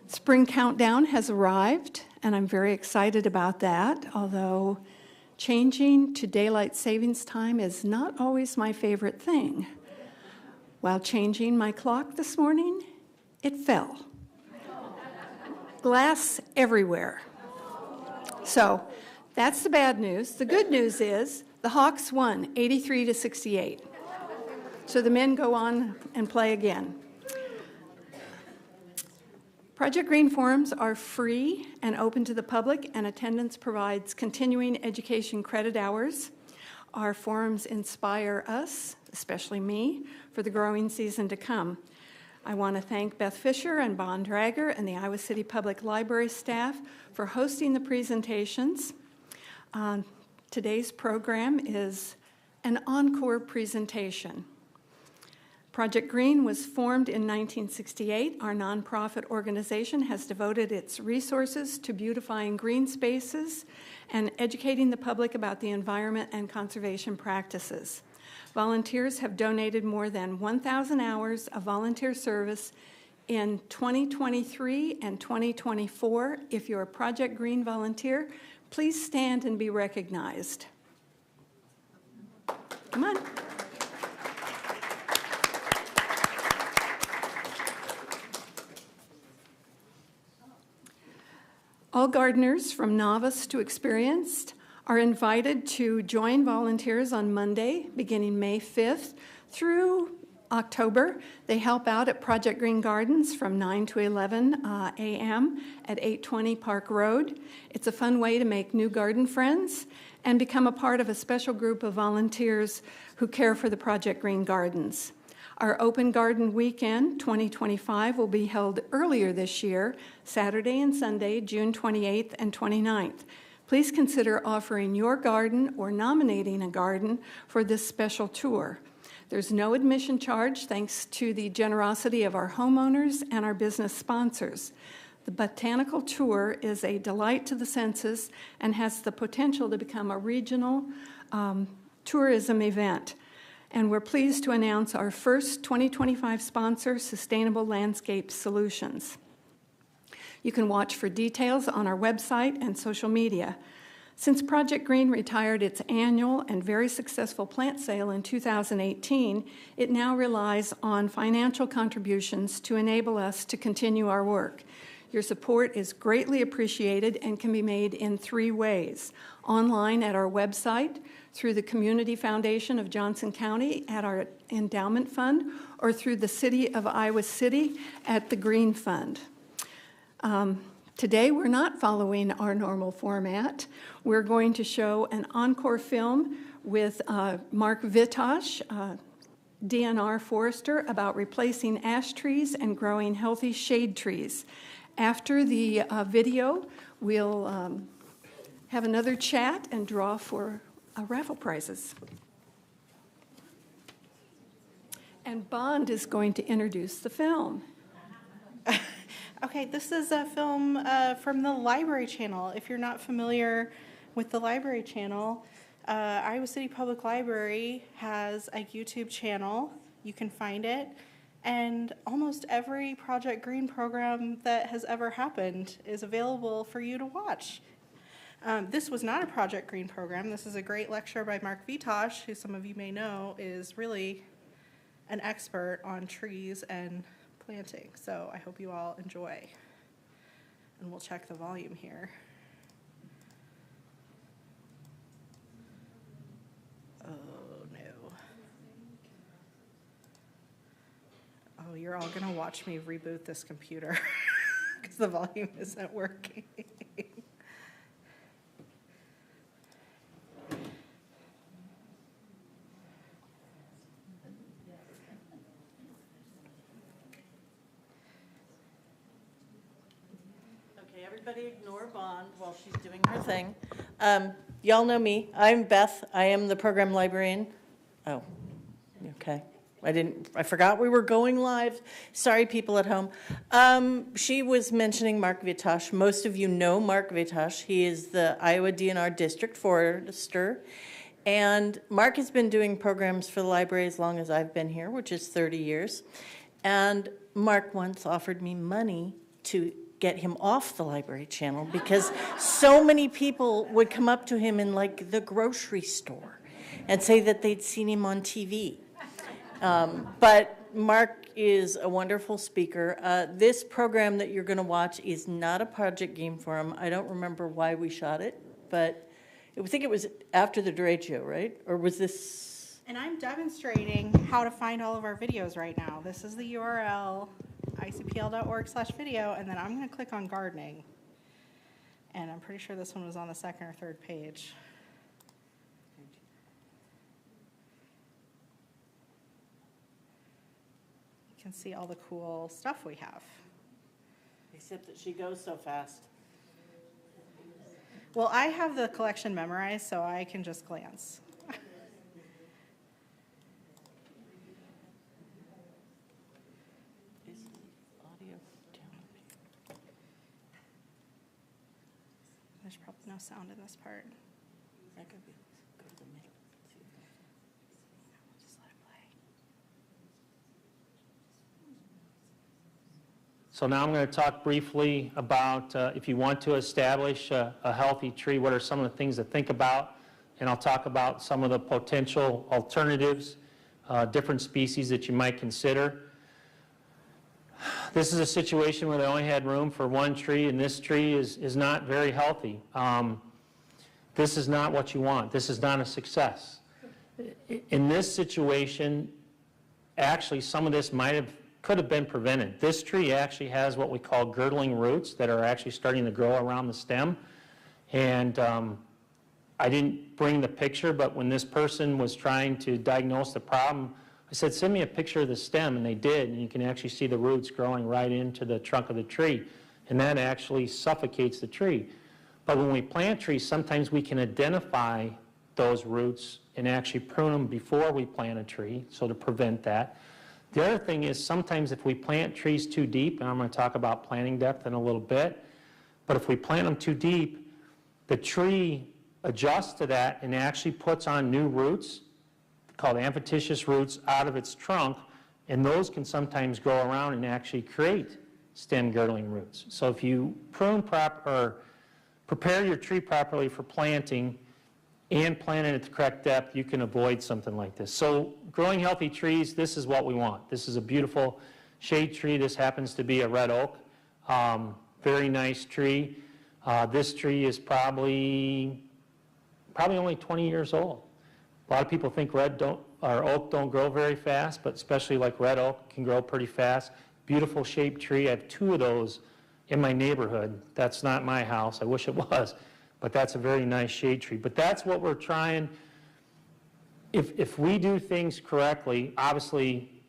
Spring countdown has arrived, and I'm very excited about that, although changing to daylight savings time is not always my favorite thing. While changing my clock this morning, it fell. Glass everywhere. So that's the bad news. The good news is the Hawks won 83-68. So the men go on and play again. Project Green forums are free and open to the public, and attendance provides continuing education credit hours. Our forums inspire us, especially me, for the growing season to come. I want to thank Beth Fisher and Bon Drager and the Iowa City Public Library staff for hosting the presentations. Today's program is an encore presentation. Project Green was formed in 1968. Our nonprofit organization has devoted its resources to beautifying green spaces and educating the public about the environment and conservation practices. Volunteers have donated more than 1,000 hours of volunteer service in 2023 and 2024. If you're a Project Green volunteer, please stand and be recognized. Come on. All gardeners, from novice to experienced, are invited to join volunteers on Monday, beginning May 5th through October. They help out at Project Green Gardens from 9 to 11 a.m. at 820 Park Road. It's a fun way to make new garden friends and become a part of a special group of volunteers who care for the Project Green Gardens. Our Open Garden Weekend 2025 will be held earlier this year, Saturday and Sunday, June 28th and 29th. Please consider offering your garden or nominating a garden for this special tour. There's no admission charge thanks to the generosity of our homeowners and our business sponsors. The botanical tour is a delight to the senses and has the potential to become a regional tourism event. And we're pleased to announce our first 2025 sponsor, Sustainable Landscape Solutions. You can watch for details on our website and social media. Since Project Green retired its annual and very successful plant sale in 2018, it now relies on financial contributions to enable us to continue our work. Your support is greatly appreciated and can be made in 3 ways: online at our website, through the Community Foundation of Johnson County at our endowment fund, or through the City of Iowa City at the Green Fund. Today we're not following our normal format. We're going to show an encore film with Mark Vitosh, DNR forester, about replacing ash trees and growing healthy shade trees. After the video, we'll have another chat and draw for raffle prizes. And Bond is going to introduce the film. Okay, this is a film from the Library Channel. If you're not familiar with the Library Channel, Iowa City Public Library has a YouTube channel. You can find it. And almost every Project Green program that has ever happened is available for you to watch. This was not a Project Green program. This is a great lecture by Mark Vitosh, who some of you may know is really an expert on trees and planting. So I hope you all enjoy. And we'll check the volume here. Oh, no. Oh, you're all going to watch me reboot this computer because the volume isn't working. Everybody ignore Bond while she's doing her thing. Y'all know me. I'm Beth. I am the program librarian. Oh, okay. I forgot we were going live. Sorry, people at home. She was mentioning Mark Vitosh. Most of you know Mark Vitosh. He is the Iowa DNR district forester. And Mark has been doing programs for the library as long as I've been here, which is 30 years. And Mark once offered me money to get him off the library channel because so many people would come up to him in like the grocery store and say that they'd seen him on TV. But Mark is a wonderful speaker. This program that you're going to watch is not a project game for him. I don't remember why we shot it, but I think it was after the derecho, right? Or was this? And I'm demonstrating how to find all of our videos right now. This is the URL, icpl.org/video, and then I'm going to click on gardening. And I'm pretty sure this one was on the second or third page. You can see all the cool stuff we have. Except that she goes so fast. Well, I have the collection memorized, so I can just glance. Is the audio down? There's probably no sound in this part. That could be. Go to the middle. Just let it play. So now I'm going to talk briefly about if you want to establish a healthy tree, what are some of the things to think about, and I'll talk about some of the potential alternatives, different species that you might consider. This is a situation where they only had room for one tree, and this tree is not very healthy. This is not what you want. This is not a success. In this situation, actually some of this could have been prevented. This tree actually has what we call girdling roots that are actually starting to grow around the stem. And I didn't bring the picture, but when this person was trying to diagnose the problem, I said, send me a picture of the stem, and they did, and you can actually see the roots growing right into the trunk of the tree, and that actually suffocates the tree. But when we plant trees, sometimes we can identify those roots and actually prune them before we plant a tree, so to prevent that. The other thing is sometimes if we plant trees too deep, and I'm going to talk about planting depth in a little bit, but if we plant them too deep, the tree adjusts to that and actually puts on new roots called amphititious roots out of its trunk, and those can sometimes grow around and actually create stem girdling roots. So if you prune or prepare your tree properly for planting and plant it at the correct depth, you can avoid something like this. So growing healthy trees, this is what we want. This is a beautiful shade tree. This happens to be a red oak. Very nice tree. This tree is probably only 20 years old. A lot of people think oak don't grow very fast, but especially like red oak can grow pretty fast. Beautiful shaped tree. I have two of those in my neighborhood. That's not my house. I wish it was. But that's a very nice shade tree. But that's what we're trying. If we do things correctly, obviously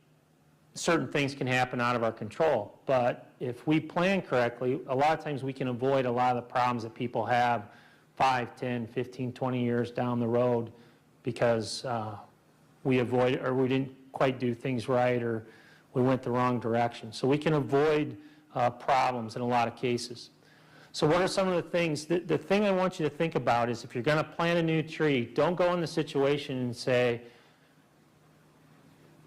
certain things can happen out of our control. But if we plan correctly, a lot of times we can avoid a lot of the problems that people have 5, 10, 15, 20 years down the road because we didn't quite do things right, or we went the wrong direction. So we can avoid problems in a lot of cases. So what are some of the things? The thing I want you to think about is if you're going to plant a new tree, don't go in the situation and say,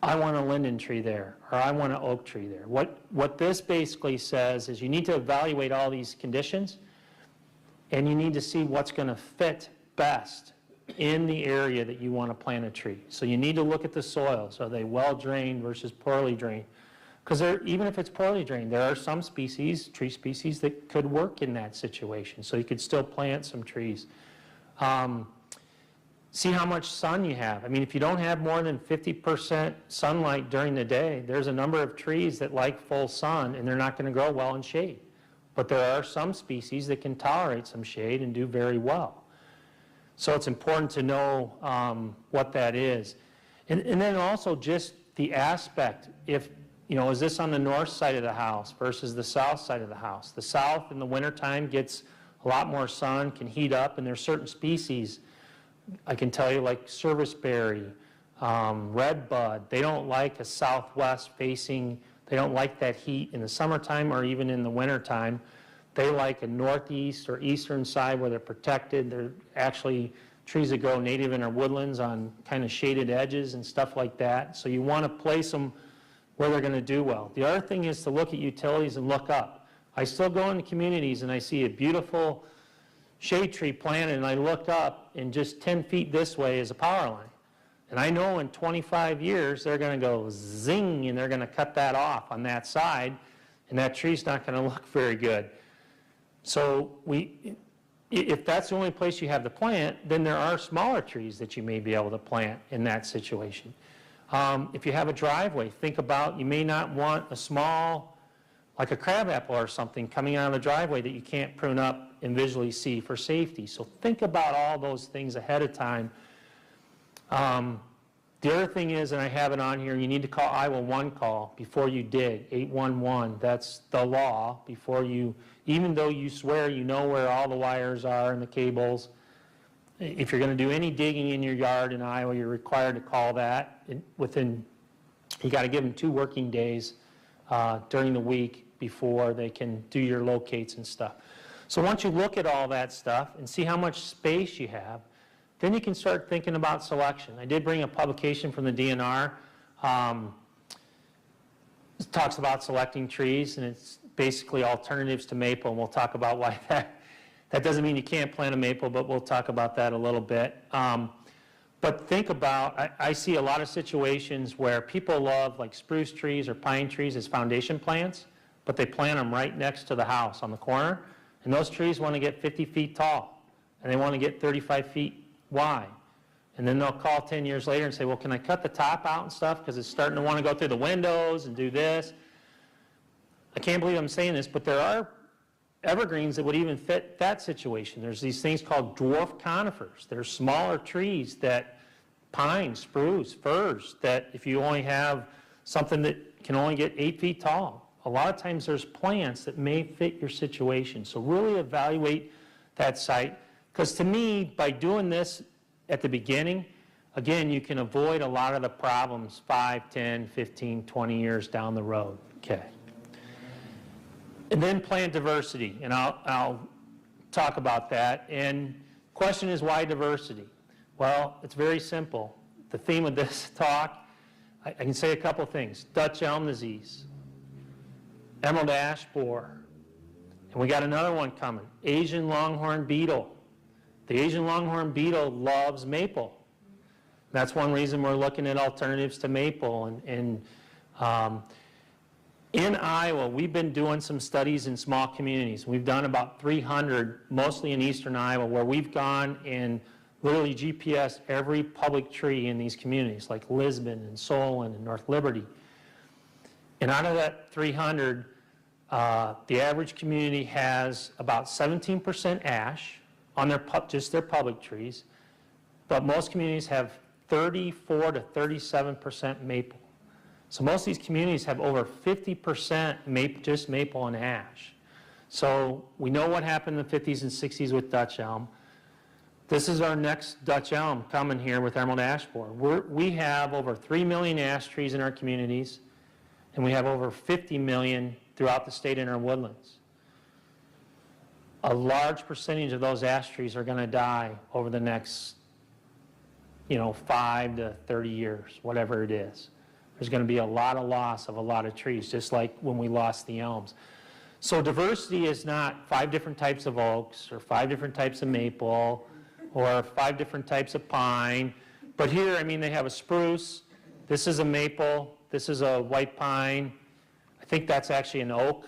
I want a linden tree there, or I want an oak tree there. What this basically says is you need to evaluate all these conditions, and you need to see what's going to fit best in the area that you want to plant a tree. So you need to look at the soils. Are they well drained versus poorly drained? Because even if it's poorly drained, there are some species, tree species, that could work in that situation. So you could still plant some trees. See how much sun you have. I mean, if you don't have more than 50% sunlight during the day, there's a number of trees that like full sun, and they're not going to grow well in shade. But there are some species that can tolerate some shade and do very well. So it's important to know what that is. And then also just the aspect, is this on the north side of the house versus the south side of the house? The south in the wintertime gets a lot more sun, can heat up, and there's certain species, I can tell you, like serviceberry, redbud, they don't like a southwest facing, they don't like that heat in the summertime or even in the wintertime. They like a northeast or eastern side where they're protected. They're actually trees that grow native in our woodlands on kind of shaded edges and stuff like that. So you want to place them where they're going to do well. The other thing is to look at utilities and look up. I still go into communities and I see a beautiful shade tree planted and I look up and just 10 feet this way is a power line. And I know in 25 years they're going to go zing and they're going to cut that off on that side and that tree's not going to look very good. So if that's the only place you have to plant, then there are smaller trees that you may be able to plant in that situation. If you have a driveway, think about, you may not want a small, like a crabapple or something coming out of the driveway that you can't prune up and visually see for safety. So think about all those things ahead of time. The other thing is, and I have it on here, you need to call Iowa 1 call before you dig, 811. That's the law. Before you, even though you swear you know where all the wires are and the cables, if you're going to do any digging in your yard in Iowa, you're required to call that within, you got to give them 2 working days during the week before they can do your locates and stuff. So once you look at all that stuff and see how much space you have, then you can start thinking about selection. I did bring a publication from the DNR. It talks about selecting trees, and it's basically alternatives to maple, and we'll talk about why that doesn't mean you can't plant a maple, but we'll talk about that a little bit. But think about, I see a lot of situations where people love like spruce trees or pine trees as foundation plants, but they plant them right next to the house on the corner, and those trees want to get 50 feet tall, and they want to get 35 feet wide. And then they'll call 10 years later and say, well, can I cut the top out and stuff because it's starting to want to go through the windows and do this. I can't believe I'm saying this, but there are evergreens that would even fit that situation. There's these things called dwarf conifers. They're smaller trees that pine, spruce, firs, that if you only have something that can only get 8 feet tall, a lot of times there's plants that may fit your situation. So really evaluate that site, because to me, by doing this at the beginning, again, you can avoid a lot of the problems 5, 10, 15, 20 years down the road. Okay. And then plant diversity, and I'll talk about that. And question is, why diversity? Well, it's very simple. The theme of this talk, I can say a couple things. Dutch elm disease, emerald ash borer, and we got another one coming, Asian longhorn beetle. The Asian longhorn beetle loves maple. That's one reason we're looking at alternatives to maple. And in Iowa, we've been doing some studies in small communities. We've done about 300, mostly in Eastern Iowa, where we've gone and literally GPS every public tree in these communities, like Lisbon and Solon and North Liberty. And out of that 300, the average community has about 17% ash on their just their public trees, but most communities have 34 to 37% maple. So most of these communities have over 50% maple, just maple and ash. So we know what happened in the 50s and 60s with Dutch elm. This is our next Dutch elm coming here with emerald ash borer. We have over 3 million ash trees in our communities, and we have over 50 million throughout the state in our woodlands. A large percentage of those ash trees are going to die over the next, 5 to 30 years, whatever it is. There's going to be a lot of loss of a lot of trees, just like when we lost the elms. So diversity is not 5 different types of oaks or 5 different types of maple or 5 different types of pine. But here, they have a spruce. This is a maple. This is a white pine. I think that's actually an oak.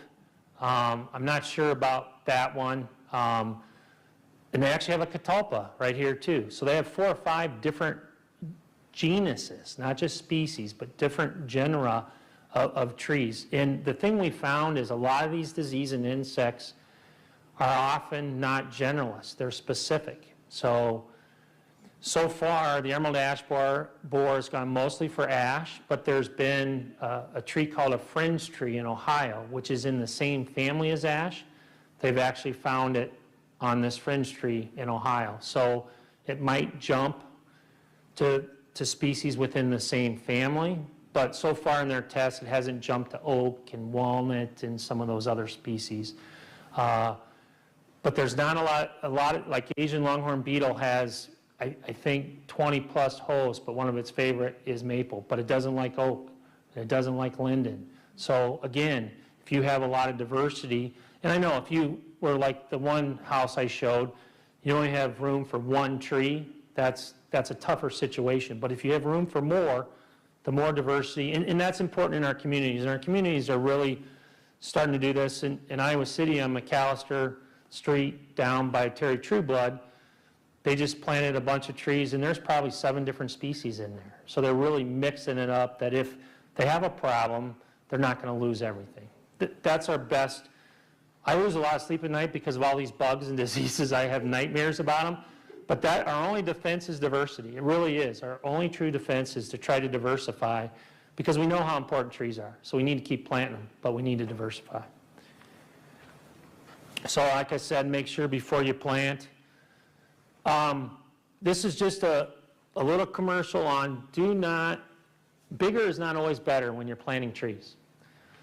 I'm not sure about that one. And they actually have a catalpa right here too. So they have 4 or 5 different genuses, not just species, but different genera of trees. And the thing we found is a lot of these diseases and insects are often not generalists. They're specific. So far, the emerald ash borer has gone mostly for ash, but there's been a tree called a fringe tree in Ohio, which is in the same family as ash. They've actually found it on this fringe tree in Ohio. So it might jump to species within the same family, but so far in their tests, it hasn't jumped to oak and walnut and some of those other species. But there's not a lot, like Asian longhorn beetle has, I think 20 plus hosts, but one of its favorite is maple, but it doesn't like oak. and it doesn't like linden. So again, if you have a lot of diversity, and I know if you were like the one house I showed, you only have room for one tree, that's a tougher situation. But if you have room for more, the more diversity, and that's important in our communities. And our communities are really starting to do this. In Iowa City on McAllister Street down by Terry Trueblood, they just planted a bunch of trees, and there's probably 7 different species in there. So they're really mixing it up that if they have a problem, they're not going to lose everything. That's our best. I lose a lot of sleep at night because of all these bugs and diseases. I have nightmares about them. But our only defense is diversity. It really is. Our only true defense is to try to diversify because we know how important trees are. So we need to keep planting them, but we need to diversify. So like I said, make sure before you plant. This is just a little commercial on bigger is not always better when you're planting trees.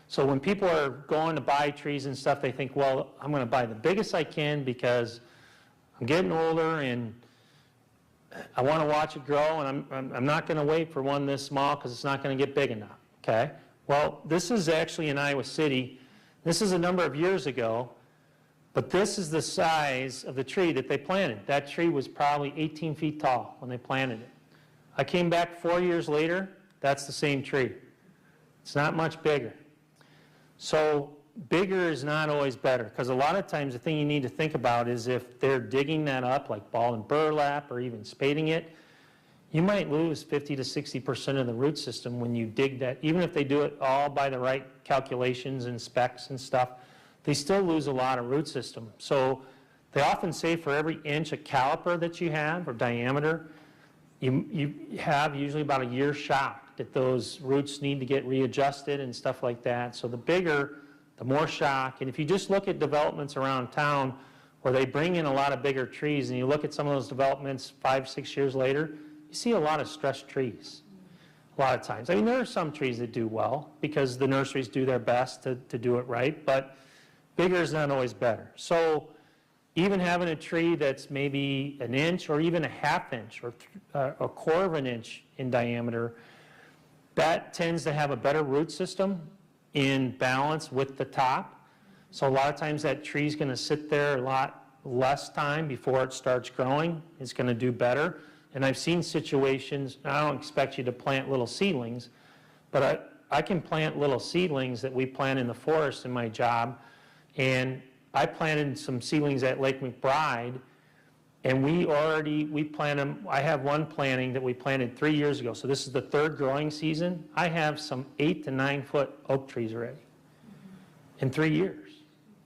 So when people are going to buy trees and stuff, they think, well, I'm going to buy the biggest I can because I'm getting older and I want to watch it grow, and I'm not going to wait for one this small because it's not going to get big enough, okay? Well, this is actually in Iowa City. This is a number of years ago, but this is the size of the tree that they planted. That tree was probably 18 feet tall when they planted it. I came back 4 years later, that's the same tree. It's not much bigger. So bigger is not always better, because a lot of times the thing you need to think about is if they're digging that up, like ball and burlap or even spading it, you might lose 50 to 60% of the root system when you dig that. Even if they do it all by the right calculations and specs and stuff, they still lose a lot of root system. So they often say for every inch of caliper that you have, or diameter, you have usually about a year shock that those roots need to get readjusted and stuff like that. So the bigger, the more shock. And if you just look at developments around town where they bring in a lot of bigger trees, and you look at some of those developments 5, 6 years later, you see a lot of stressed trees a lot of times. I mean, there are some trees that do well because the nurseries do their best to do it right, but bigger is not always better. So even having a tree that's maybe an inch or even a ½ inch or a quarter of an inch in diameter, that tends to have a better root system in balance with the top. So a lot of times that tree's going to sit there a lot less time before it starts growing. It's going to do better. And I've seen situations, I don't expect you to plant little seedlings, but I can plant little seedlings that we plant in the forest in my job. And I planted some seedlings at Lake McBride, and we plant them. I have one planting that we planted 3 years ago. So this is the 3rd growing season. I have some 8 to 9 foot oak trees already in 3 years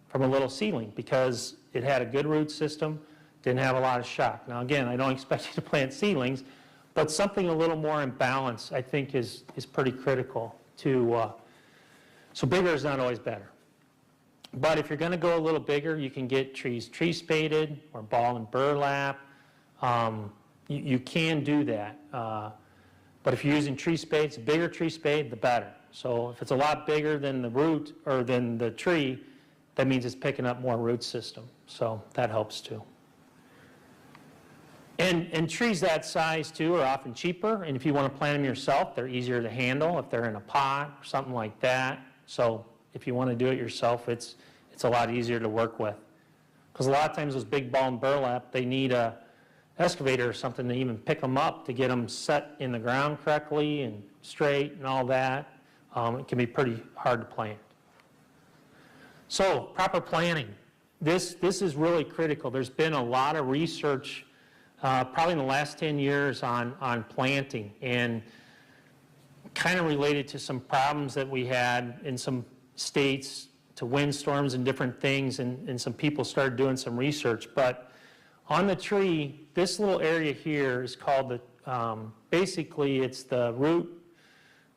from a little seedling because it had a good root system, didn't have a lot of shock. Now again, I don't expect you to plant seedlings, but something a little more in balance I think is pretty critical to, so bigger is not always better. But if you're going to go a little bigger, you can get trees tree spaded or ball and burlap. You can do that. But if you're using tree spades, a bigger tree spade, the better. So if it's a lot bigger than the root or than the tree, that means it's picking up more root system. So that helps too. And trees that size too are often cheaper. And if you want to plant them yourself, they're easier to handle if they're in a pot or something like that. So if you want to do it yourself, it's a lot easier to work with. Because a lot of times those big ball and burlap, they need a excavator or something to even pick them up to get them set in the ground correctly and straight and all that. It can be pretty hard to plant. So proper planting. This is really critical. There's been a lot of research probably in the last 10 years on planting, and kind of related to some problems that we had in some states to windstorms and different things, and some people started doing some research. But on the tree, this little area here is called the, basically it's the root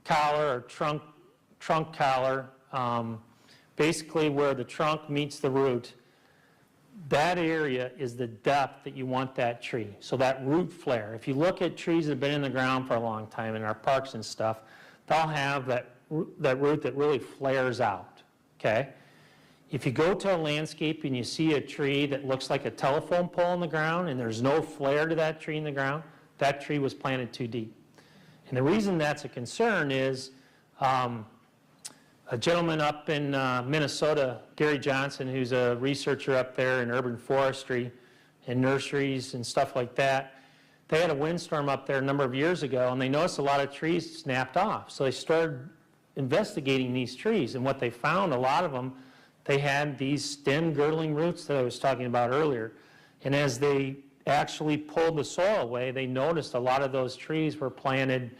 collar or trunk collar, basically where the trunk meets the root. That area is the depth that you want that tree. So that root flare, if you look at trees that have been in the ground for a long time in our parks and stuff, they'll have that root that really flares out, okay? If you go to a landscape and you see a tree that looks like a telephone pole in the ground and there's no flare to that tree in the ground, that tree was planted too deep. And the reason that's a concern is A gentleman up in Minnesota, Gary Johnson, who's a researcher up there in urban forestry and nurseries and stuff like that, they had a windstorm up there a number of years ago, and they noticed a lot of trees snapped off. So they started investigating these trees, and what they found, a lot of them, they had these stem girdling roots that I was talking about earlier. And as they actually pulled the soil away, they noticed a lot of those trees were planted,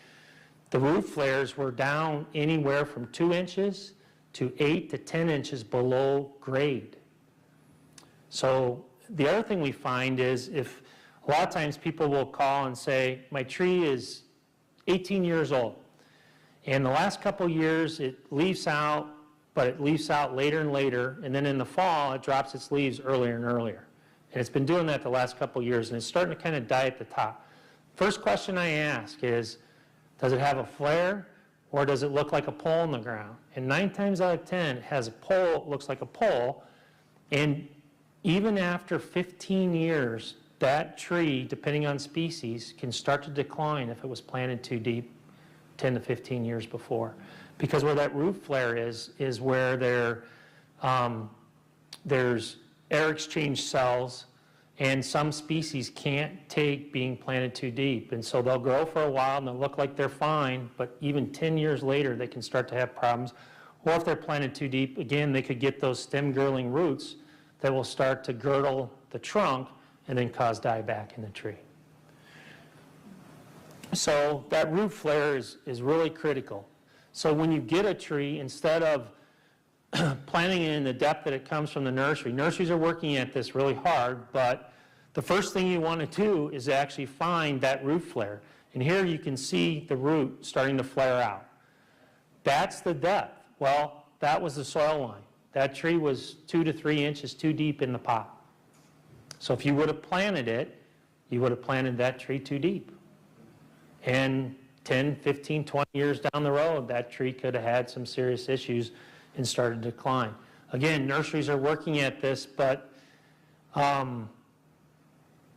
the root flares were down anywhere from 2 inches to 8 to 10 inches below grade. So the other thing we find is if a lot of times people will call and say, my tree is 18 years old, and the last couple of years it leaves out, but it leaves out later and later, and then in the fall it drops its leaves earlier and earlier. And it's been doing that the last couple of years, and it's starting to kind of die at the top. First question I ask is, does it have a flare, or does it look like a pole in the ground? And 9 times out of 10, it has a pole, looks like a pole, and even after 15 years, that tree, depending on species, can start to decline if it was planted too deep 10 to 15 years before. Because where that root flare is where there's air exchange cells, and some species can't take being planted too deep. And so they'll grow for a while and they'll look like they're fine, but even 10 years later they can start to have problems. Or if they're planted too deep, again, they could get those stem girdling roots that will start to girdle the trunk and then cause dieback in the tree. So that root flare is really critical. So when you get a tree, instead of planting it in the depth that it comes from the nursery, nurseries are working at this really hard, but the first thing you want to do is actually find that root flare. And here you can see the root starting to flare out. That's the depth. Well, that was the soil line. That tree was 2 to 3 inches too deep in the pot. So if you would have planted it, you would have planted that tree too deep. And 10, 15, 20 years down the road, that tree could have had some serious issues and started to decline. Again, nurseries are working at this, but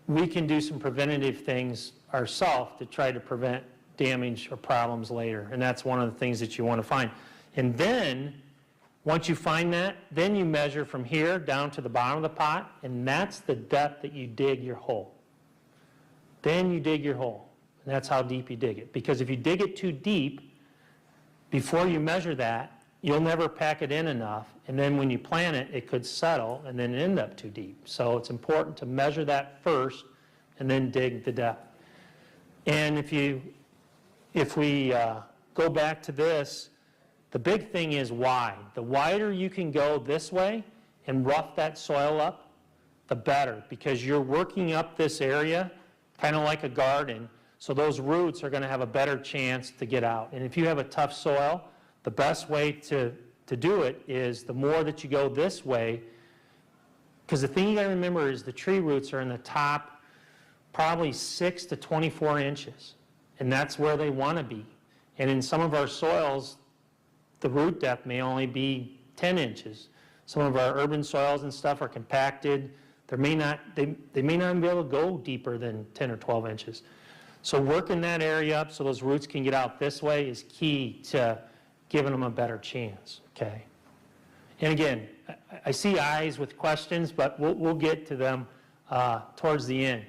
we can do some preventative things ourselves to try to prevent damage or problems later. And that's one of the things that you want to find. And then, once you find that, then you measure from here down to the bottom of the pot, and that's the depth that you dig your hole. Then you dig your hole, and that's how deep you dig it. Because if you dig it too deep, before you measure that, you'll never pack it in enough, and then when you plant it, it could settle and then end up too deep. So it's important to measure that first and then dig the depth. And if we go back to this, the big thing is wide. The wider you can go this way and rough that soil up, the better, because you're working up this area kind of like a garden, so those roots are going to have a better chance to get out. And if you have a tough soil, the best way to do it is the more that you go this way, because the thing you got to remember is the tree roots are in the top probably 6 to 24 inches, and that's where they want to be. And in some of our soils, the root depth may only be 10 inches. Some of our urban soils and stuff are compacted. They may not even be able to go deeper than 10 or 12 inches. So working that area up so those roots can get out this way is key to giving them a better chance, okay? And again, I see eyes with questions, but we'll get to them towards the end.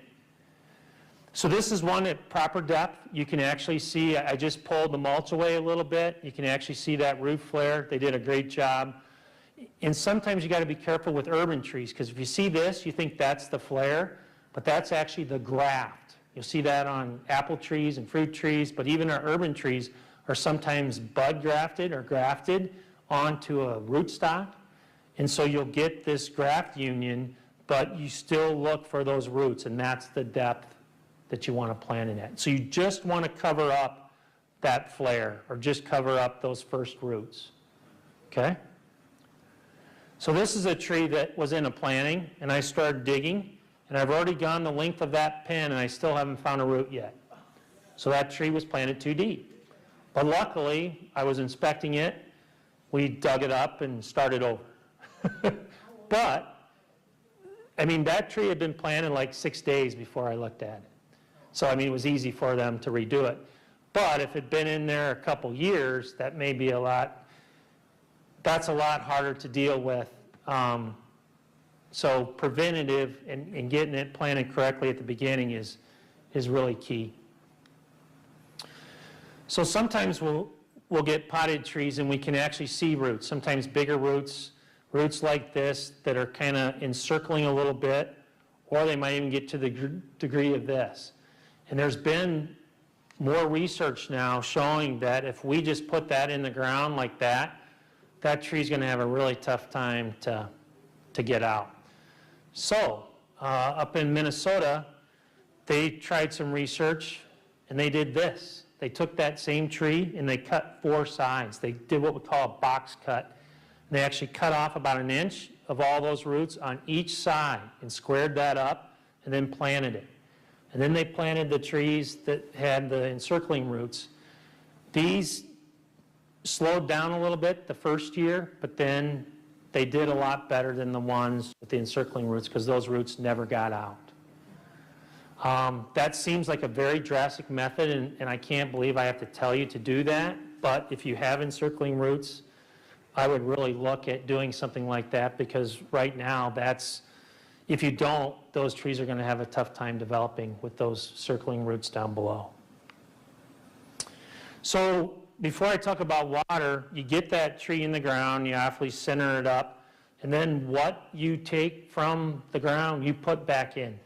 So this is one at proper depth. You can actually see, I just pulled the mulch away a little bit. You can actually see that root flare. They did a great job. And sometimes you got to be careful with urban trees, because if you see this, you think that's the flare, but that's actually the graft. You'll see that on apple trees and fruit trees, but even our urban trees are sometimes bud grafted or grafted onto a rootstock. And so you'll get this graft union, but you still look for those roots, and that's the depth that you want to plant it at. So you just want to cover up that flare, or just cover up those first roots, okay? So this is a tree that was in a planting, and I started digging, and I've already gone the length of that pin, and I still haven't found a root yet. So that tree was planted too deep. But luckily, I was inspecting it, we dug it up and started over. But, I mean, that tree had been planted like 6 days before I looked at it. So, I mean, it was easy for them to redo it. But if it'd been in there a couple years, that may be that's a lot harder to deal with. So preventative and getting it planted correctly at the beginning is really key. So sometimes we'll get potted trees and we can actually see roots, sometimes bigger roots like this that are kind of encircling a little bit, or they might even get to the degree of this. And there's been more research now showing that if we just put that in the ground like that, that tree's going to have a really tough time to get out. So up in Minnesota, they tried some research and they did this. They took that same tree and they cut 4 sides. They did what we call a box cut. And they actually cut off about 1 inch of all those roots on each side and squared that up and then planted it. And then they planted the trees that had the encircling roots. These slowed down a little bit the first year, but then they did a lot better than the ones with the encircling roots because those roots never got out. That seems like a very drastic method, and I can't believe I have to tell you to do that, but if you have encircling roots, I would really look at doing something like that, because right now if you don't, those trees are going to have a tough time developing with those circling roots down below. So before I talk about water, you get that tree in the ground, you awfully center it up, and then what you take from the ground, you put back in.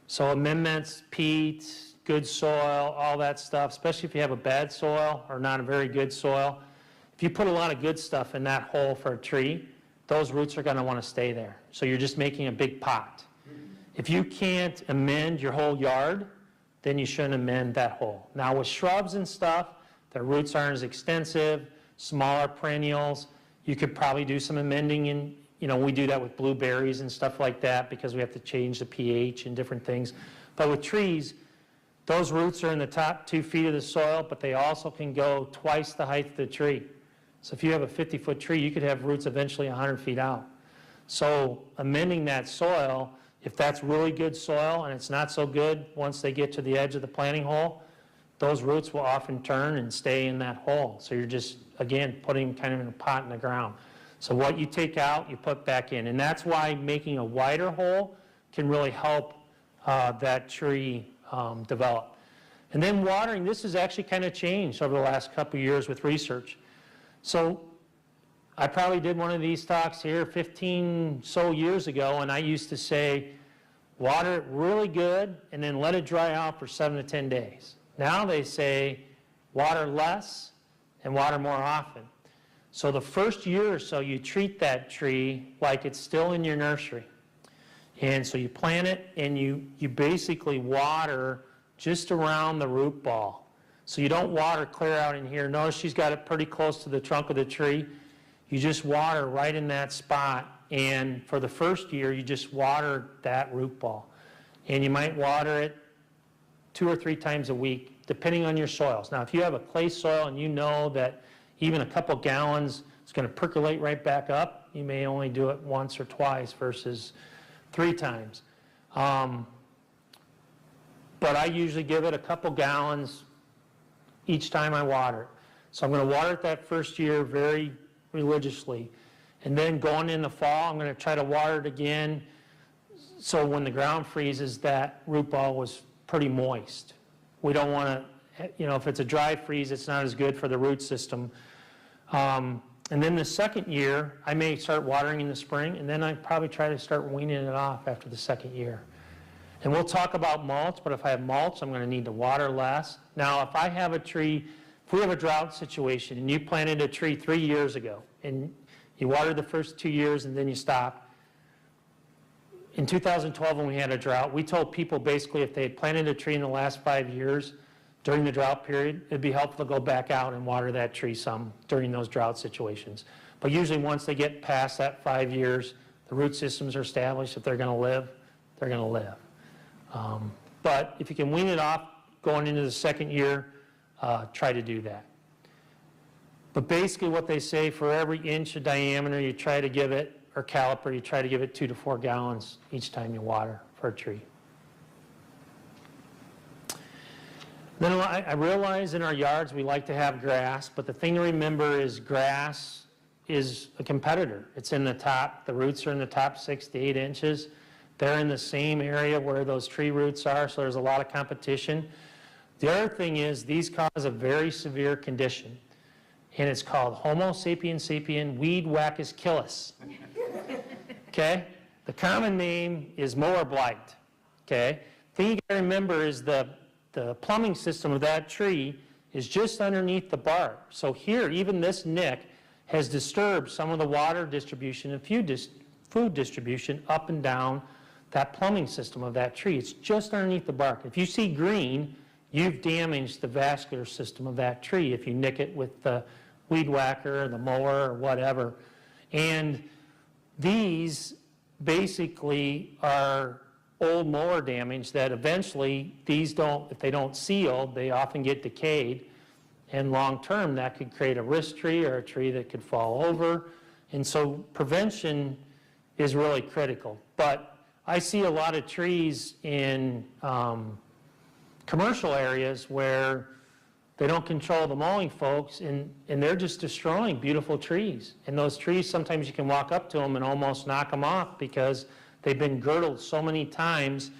So amendments, peat, good soil, all that stuff, especially if you have a bad soil or not a very good soil. If you put a lot of good stuff in that hole for a tree, those roots are going to want to stay there. So you're just making a big pot. If you can't amend your whole yard, then you shouldn't amend that hole. Now with shrubs and stuff, their roots aren't as extensive, smaller perennials. You could probably do some amending in, we do that with blueberries and stuff like that because we have to change the pH and different things. But with trees, those roots are in the top 2 feet of the soil, but they also can go twice the height of the tree. So if you have a 50-foot tree, you could have roots eventually 100 feet out. So amending that soil, if that's really good soil and it's not so good once they get to the edge of the planting hole, those roots will often turn and stay in that hole. So you're just, again, putting kind of in a pot in the ground. So what you take out, you put back in. And that's why making a wider hole can really help that tree develop. And then watering, this has actually kind of changed over the last couple of years with research. So I probably did one of these talks here 15 so years ago, and I used to say, water it really good and then let it dry out for 7 to 10 days. Now they say, water less and water more often. So the first year or so, you treat that tree like it's still in your nursery. And so you plant it and you basically water just around the root ball. So you don't water clear out in here. Notice she's got it pretty close to the trunk of the tree. You just water right in that spot. And for the first year, you just water that root ball. And you might water it 2 or 3 times a week, depending on your soils. Now, if you have a clay soil and you know that even a couple gallons is going to percolate right back up, you may only do it once or twice versus 3 times. But I usually give it a couple gallons each time I water it. So I'm going to water it that first year very religiously. And then going in the fall, I'm going to try to water it again so when the ground freezes, that root ball was pretty moist. We don't want to, if it's a dry freeze, it's not as good for the root system. And then the second year, I may start watering in the spring, and then I probably try to start weaning it off after the second year. And we'll talk about mulch, but if I have mulch, I'm going to need to water less. Now, if I have a tree, if we have a drought situation, and you planted a tree 3 years ago, and you watered the first 2 years, and then you stopped. In 2012, when we had a drought, we told people basically if they had planted a tree in the last 5 years during the drought period, it'd be helpful to go back out and water that tree some during those drought situations. But usually once they get past that 5 years, the root systems are established. If they're going to live, they're going to live. But if you can wean it off going into the second year, try to do that. But basically what they say, for every inch of diameter you try to give it, or caliper, you try to give it 2 to 4 gallons each time you water for a tree. Then I realize in our yards we like to have grass, but the thing to remember is grass is a competitor. It's in the top, the roots are in the top 6 to 8 inches. They're in the same area where those tree roots are, so there's a lot of competition. The other thing is these cause a very severe condition, and it's called Homo sapiens sapien weed whackus killis. Okay? The common name is mower blight. Okay? The thing you got to remember is the plumbing system of that tree is just underneath the bark. So here, even this nick has disturbed some of the water distribution and food distribution up and down that plumbing system of that tree. It's just underneath the bark. If you see green, you've damaged the vascular system of that tree if you nick it with the weed whacker or the mower or whatever. And these basically are old mower damage that eventually these don't, if they don't seal, they often get decayed, and long term that could create a risk tree or a tree that could fall over. And so prevention is really critical. But I see a lot of trees in commercial areas where they don't control the mowing folks, and they're just destroying beautiful trees. And those trees, sometimes you can walk up to them and almost knock them off because they've been girdled so many times.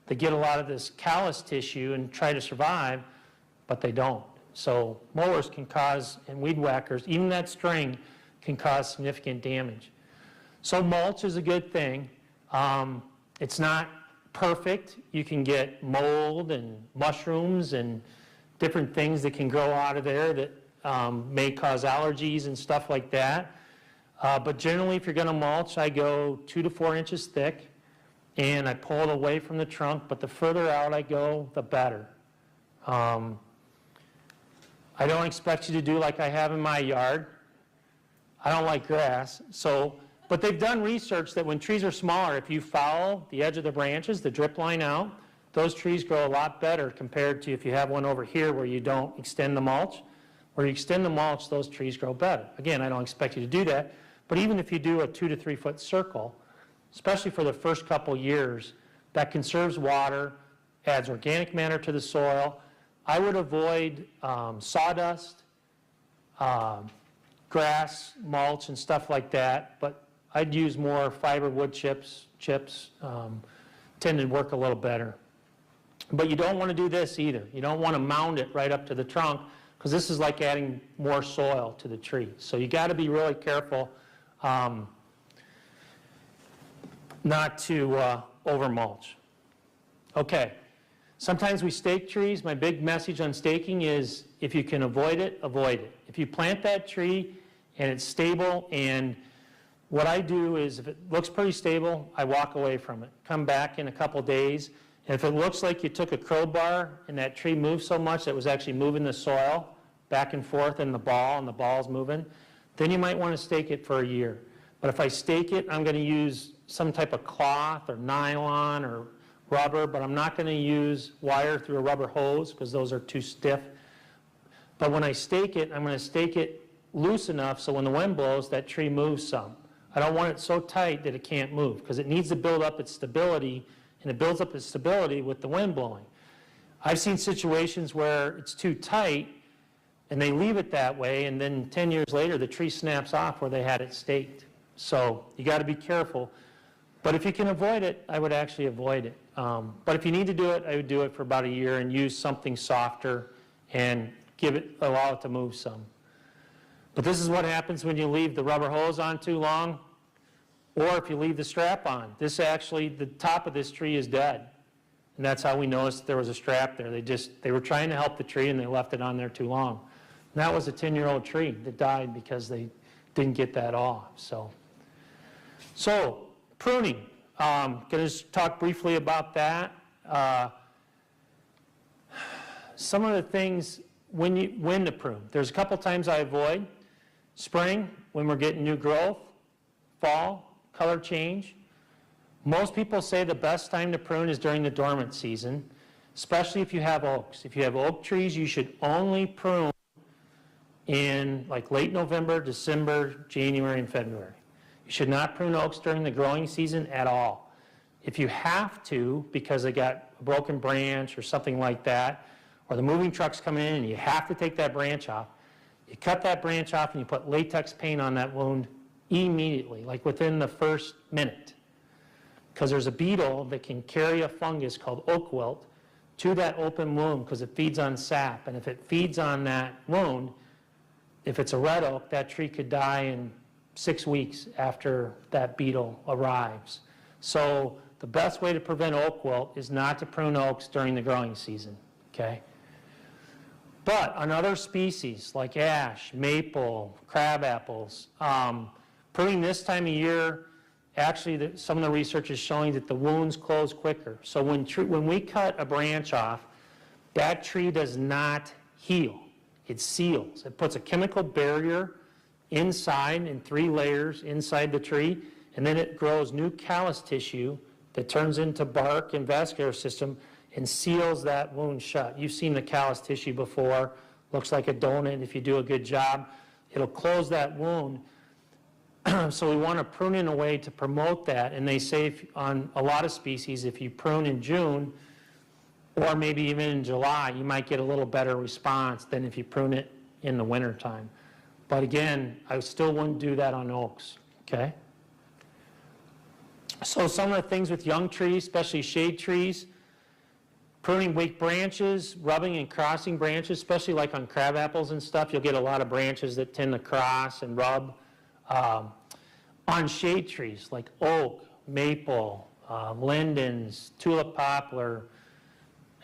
They get a lot of this callus tissue and try to survive, but they don't. So mowers can cause, and weed whackers, even that string can cause significant damage. So mulch is a good thing. It's not perfect. You can get mold and mushrooms and different things that can grow out of there that may cause allergies and stuff like that. But generally, if you're going to mulch, I go 2 to 4 inches thick, and I pull it away from the trunk, but the further out I go, the better. I don't expect you to do like I have in my yard. I don't like grass, but they've done research that when trees are smaller, if you follow the edge of the branches, the drip line out, those trees grow a lot better compared to if you have one over here where you don't extend the mulch. Where you extend the mulch, those trees grow better. Again, I don't expect you to do that, but even if you do a 2 to 3 foot circle, especially for the first couple years, that conserves water, adds organic matter to the soil. I would avoid sawdust, grass, mulch, and stuff like that, but I'd use more fiber wood chips tend to work a little better. But you don't want to do this either. You don't want to mound it right up to the trunk, because this is like adding more soil to the tree. So you got to be really careful not to over mulch. Okay, sometimes we stake trees. My big message on staking is if you can avoid it, avoid it. If you plant that tree and it's stable, and what I do is if it looks pretty stable, I walk away from it. Come back in a couple days, and if it looks like you took a crowbar and that tree moved so much that it was actually moving the soil back and forth in the ball and the ball's moving, then you might want to stake it for a year. But if I stake it, I'm going to use some type of cloth or nylon or rubber, but I'm not going to use wire through a rubber hose because those are too stiff. But when I stake it, I'm going to stake it loose enough so when the wind blows, that tree moves some. I don't want it so tight that it can't move because it needs to build up its stability, and it builds up its stability with the wind blowing. I've seen situations where it's too tight and they leave it that way, and then 10 years later the tree snaps off where they had it staked. So you got to be careful. But if you can avoid it, I would actually avoid it. But if you need to do it, I would do it for about a year and use something softer and allow it to move some. But this is what happens when you leave the rubber hose on too long, or if you leave the strap on. The top of this tree is dead. And that's how we noticed there was a strap there. They were trying to help the tree and they left it on there too long. And that was a 10-year-old tree that died because they didn't get that off. So pruning. Going to just talk briefly about that. Some of the things when to prune. There's a couple times I avoid. Spring, when we're getting new growth. Fall, color change. Most people say the best time to prune is during the dormant season, especially if you have oaks. If you have oak trees, you should only prune in like late November, December, January, and February. You should not prune oaks during the growing season at all. If you have to, because they got a broken branch or something like that, or the moving truck's coming in and you have to take that branch off, you cut that branch off and you put latex paint on that wound immediately, like within the first minute. Because there's a beetle that can carry a fungus called oak wilt to that open wound because it feeds on sap. And if it feeds on that wound, if it's a red oak, that tree could die in 6 weeks after that beetle arrives. So the best way to prevent oak wilt is not to prune oaks during the growing season, okay? But on other species like ash, maple, crab apples, pruning this time of year, actually some of the research is showing that the wounds close quicker. So when we cut a branch off, that tree does not heal. It seals. It puts a chemical barrier inside in 3 layers inside the tree, and then it grows new callus tissue that turns into bark and vascular system and seals that wound shut. You've seen the callus tissue before. Looks like a donut. If you do a good job, it'll close that wound. So we want to prune in a way to promote that. And they say on a lot of species, if you prune in June or maybe even in July, you might get a little better response than if you prune it in the wintertime. But again, I still wouldn't do that on oaks, okay? So some of the things with young trees, especially shade trees, pruning weak branches, rubbing and crossing branches, especially like on crab apples and stuff, you'll get a lot of branches that tend to cross and rub. On shade trees like oak, maple, lindens, tulip poplar,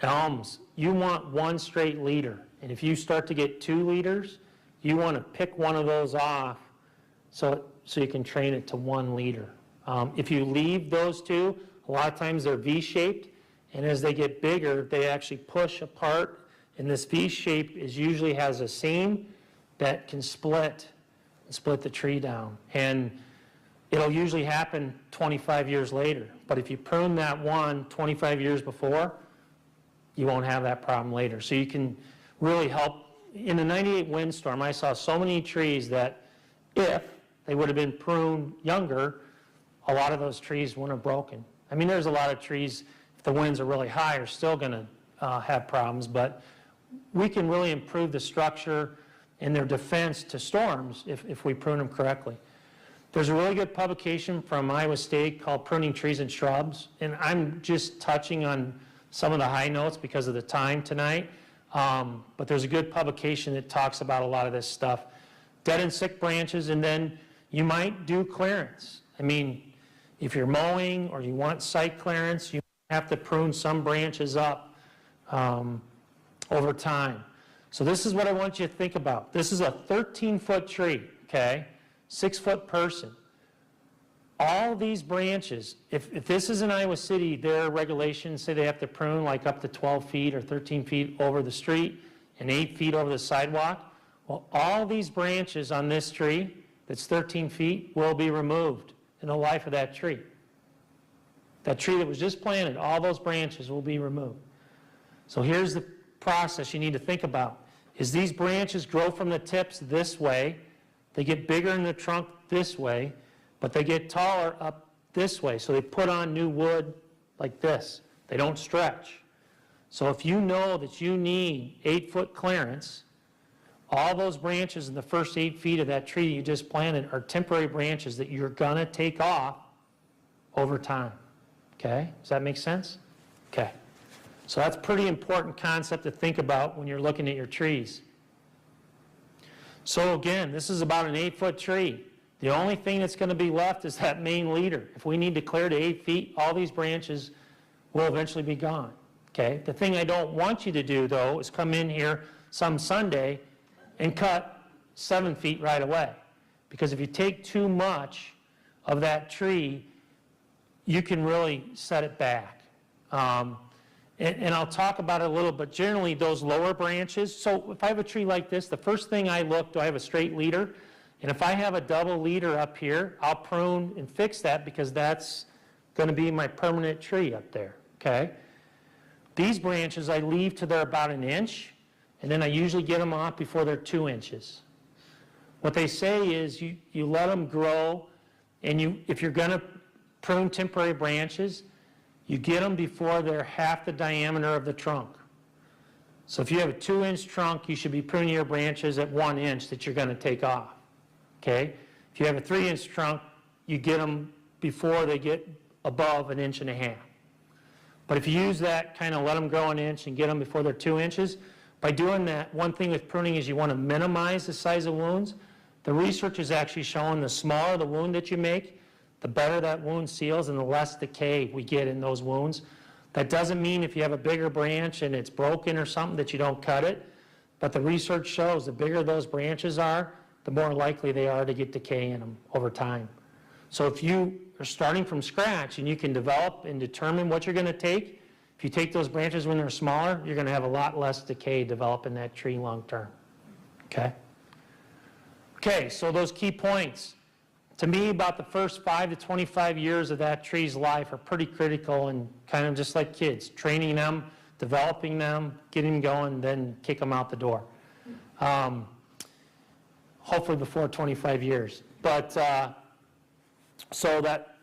elms, you want 1 straight leader. And if you start to get 2 leaders, you want to pick one of those off so you can train it to 1 leader. If you leave those 2, a lot of times they're V-shaped, and as they get bigger, they actually push apart, and this V-shape usually has a seam that can split the tree down. And it'll usually happen 25 years later. But if you prune that one 25 years before, you won't have that problem later. So you can really help. In the 98 windstorm, I saw so many trees that if they would have been pruned younger, a lot of those trees wouldn't have broken. I mean, there's a lot of trees, if the winds are really high, are still going to have problems, but we can really improve the structure and their defense to storms if we prune them correctly. There's a really good publication from Iowa State called Pruning Trees and Shrubs, and I'm just touching on some of the high notes because of the time tonight, but there's a good publication that talks about a lot of this stuff. Dead and sick branches, and then you might do clearance. I mean, if you're mowing or you want site clearance, you have to prune some branches up over time. So this is what I want you to think about. This is a 13-foot tree, okay? 6-foot person. All these branches, if this is in Iowa City, their regulations say they have to prune like up to 12 feet or 13 feet over the street and 8 feet over the sidewalk. Well, all these branches on this tree that's 13 feet will be removed in the life of that tree. That tree that was just planted, all those branches will be removed. So here's the process you need to think about. Is these branches grow from the tips this way, they get bigger in the trunk this way, but they get taller up this way. So they put on new wood like this. They don't stretch. So if you know that you need 8-foot clearance, all those branches in the first 8 feet of that tree you just planted are temporary branches that you're going to take off over time. Okay? Does that make sense? Okay. So that's a pretty important concept to think about when you're looking at your trees. So again, this is about an 8-foot tree. The only thing that's going to be left is that main leader. If we need to clear to 8 feet, all these branches will eventually be gone. Okay? The thing I don't want you to do, though, is come in here some Sunday and cut 7 feet right away. Because if you take too much of that tree, you can really set it back. And I'll talk about it a little, but generally those lower branches, so if I have a tree like this, the first thing I look, do I have a straight leader? And if I have a double leader up here, I'll prune and fix that because that's going to be my permanent tree up there, okay? These branches I leave till they're about 1 inch, and then I usually get them off before they're 2 inches. What they say is you let them grow, and if you're going to prune temporary branches, you get them before they're half the diameter of the trunk. So if you have a 2-inch trunk, you should be pruning your branches at 1 inch that you're going to take off, okay? If you have a 3-inch trunk, you get them before they get above 1.5 inches. But if you use that, kind of let them grow 1 inch and get them before they're 2 inches, by doing that, one thing with pruning is you want to minimize the size of wounds. The research is actually showing the smaller the wound that you make, the better that wound seals and the less decay we get in those wounds. That doesn't mean if you have a bigger branch and it's broken or something that you don't cut it, but the research shows the bigger those branches are, the more likely they are to get decay in them over time. So if you are starting from scratch and you can develop and determine what you're going to take, if you take those branches when they're smaller, you're going to have a lot less decay develop in that tree long term. Okay? Okay, so those key points. To me, about the first 5 to 25 years of that tree's life are pretty critical, and kind of just like kids, training them, developing them, getting them going, then kick them out the door. Hopefully before 25 years. But so that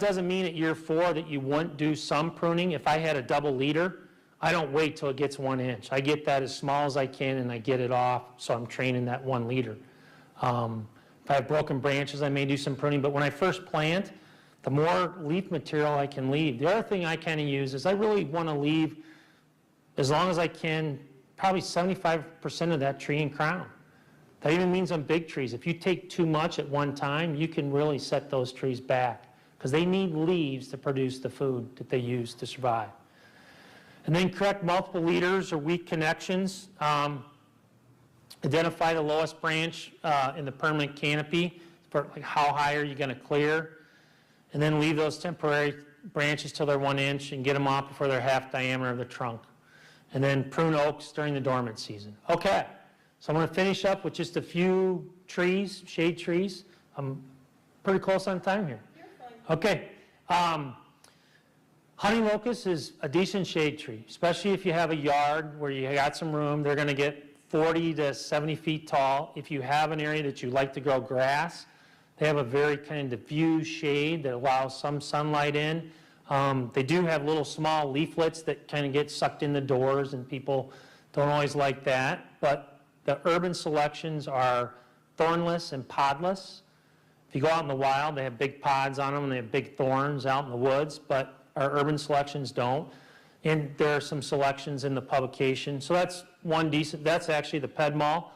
doesn't mean at year 4 that you wouldn't do some pruning. If I had a double leader, I don't wait till it gets 1 inch. I get that as small as I can and I get it off, so I'm training that 1 leader. If I have broken branches, I may do some pruning, but when I first plant, the more leaf material I can leave. The other thing I kind of use is I really want to leave, as long as I can, probably 75% of that tree and crown. That even means on big trees. If you take too much at one time, you can really set those trees back because they need leaves to produce the food that they use to survive. And then correct multiple leaders or weak connections. Identify the lowest branch in the permanent canopy, for like how high are you going to clear, and then leave those temporary branches till they're 1 inch and get them off before they're half diameter of the trunk. And then prune oaks during the dormant season. Okay, so I'm going to finish up with just a few trees, shade trees. I'm pretty close on time here. You're fine. Okay. Honey locust is a decent shade tree, especially if you have a yard where you got some room. They're going to get 40 to 70 feet tall. If you have an area that you like to grow grass, they have a very kind of diffuse shade that allows some sunlight in. They do have little small leaflets that kind of get sucked in the doors, and people don't always like that. But the urban selections are thornless and podless. If you go out in the wild, they have big pods on them and they have big thorns out in the woods, but our urban selections don't. And there are some selections in the publication. So that's one decent, that's actually the Pedmal.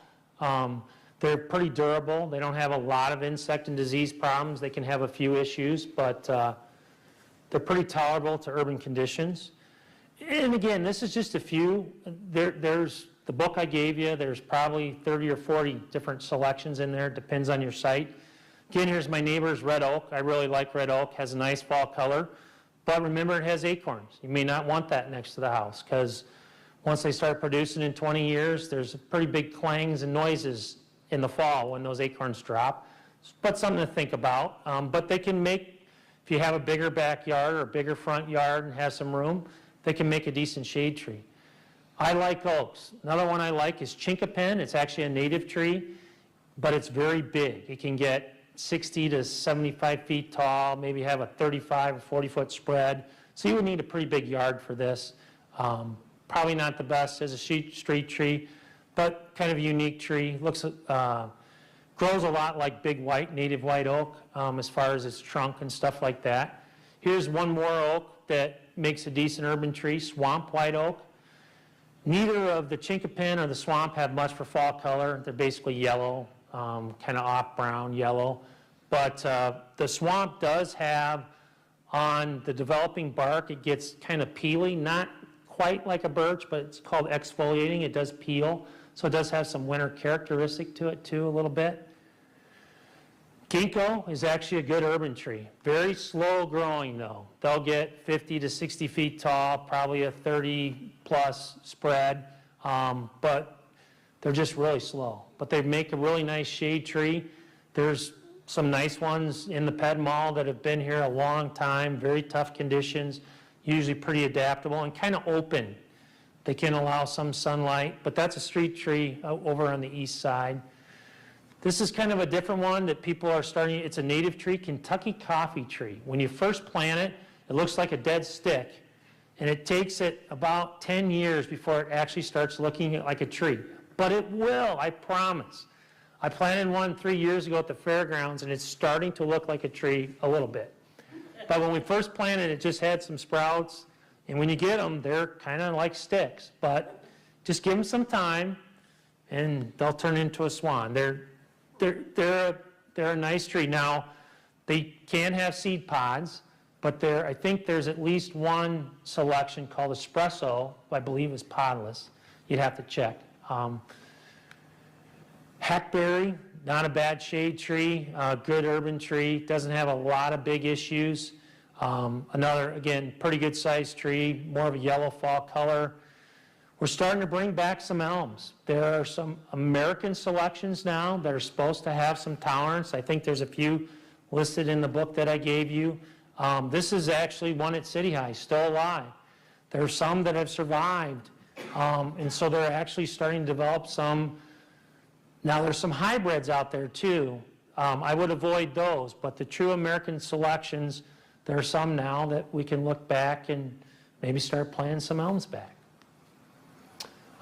They're pretty durable. They don't have a lot of insect and disease problems. They can have a few issues, but they're pretty tolerable to urban conditions. And again, this is just a few. There's the book I gave you. There's probably 30 or 40 different selections in there. Depends on your site. Again, here's my neighbor's red oak. I really like red oak. Has a nice fall color. But remember, it has acorns. You may not want that next to the house because once they start producing in 20 years, there's pretty big clangs and noises in the fall when those acorns drop. But something to think about. But they can make, if you have a bigger backyard or a bigger front yard and have some room, they can make a decent shade tree. I like oaks. Another one I like is chinkapin. It's actually a native tree, but it's very big. It can get 60 to 75 feet tall, maybe have a 35 or 40 foot spread. So you would need a pretty big yard for this. Probably not the best as a street tree, but kind of a unique tree. Grows a lot like big white, native white oak as far as its trunk and stuff like that. Here's one more oak that makes a decent urban tree, swamp white oak. Neither of the chinkapin or the swamp have much for fall color. They're basically yellow. Kind of off brown, yellow. But the swamp does have on the developing bark, it gets kind of peely, not quite like a birch, but it's called exfoliating. It does peel. So it does have some winter characteristic to it too, a little bit. Ginkgo is actually a good urban tree. Very slow growing though. They'll get 50 to 60 feet tall, probably a 30 plus spread, but they're just really slow. But they make a really nice shade tree. There's some nice ones in the Pedmal that have been here a long time, very tough conditions, usually pretty adaptable and kind of open. They can allow some sunlight, but that's a street tree over on the east side. This is kind of a different one that people are starting. It's a native tree, Kentucky coffee tree. When you first plant it, it looks like a dead stick. and it takes it about 10 years before it actually starts looking like a tree. But it will, I promise. I planted one 3 years ago at the fairgrounds, and it's starting to look like a tree a little bit. But when we first planted, it just had some sprouts, and when you get them, they're kind of like sticks. But just give them some time, and they'll turn into a swan. They're a nice tree. Now, they can have seed pods, but I think there's at least one selection called espresso, I believe is podless. You'd have to check. Hackberry, not a bad shade tree, good urban tree, doesn't have a lot of big issues. Another, again, pretty good sized tree, more of a yellow fall color. We're starting to bring back some elms. There are some American selections now that are supposed to have some tolerance. I think there's a few listed in the book that I gave you. This is actually one at City High, still alive. There are some that have survived, and so they're actually starting to develop some. Now there's some hybrids out there too. I would avoid those, but the true American selections, there are some now that we can look back and maybe start planting some elms back.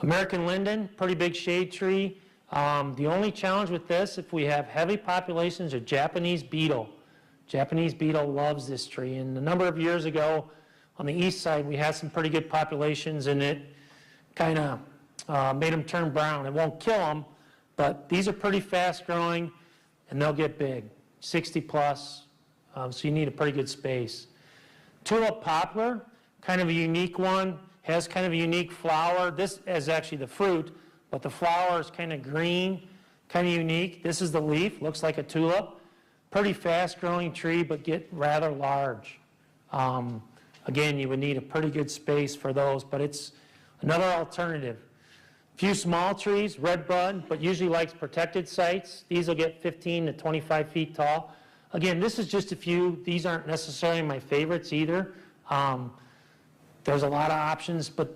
American linden, pretty big shade tree. The only challenge with this, if we have heavy populations of Japanese beetle. Japanese beetle loves this tree, and a number of years ago on the east side we had some pretty good populations, and it kind of made them turn brown. It won't kill them, but these are pretty fast growing, and they'll get big, 60 plus, so you need a pretty good space. Tulip poplar, kind of a unique one, has kind of a unique flower. This is actually the fruit, but the flower is kind of green, kind of unique. This is the leaf, looks like a tulip. Pretty fast growing tree, but get rather large. Again, you would need a pretty good space for those, but it's another alternative. A few small trees, redbud, but usually likes protected sites. These will get 15 to 25 feet tall. Again, this is just a few. These aren't necessarily my favorites either. There's a lot of options, but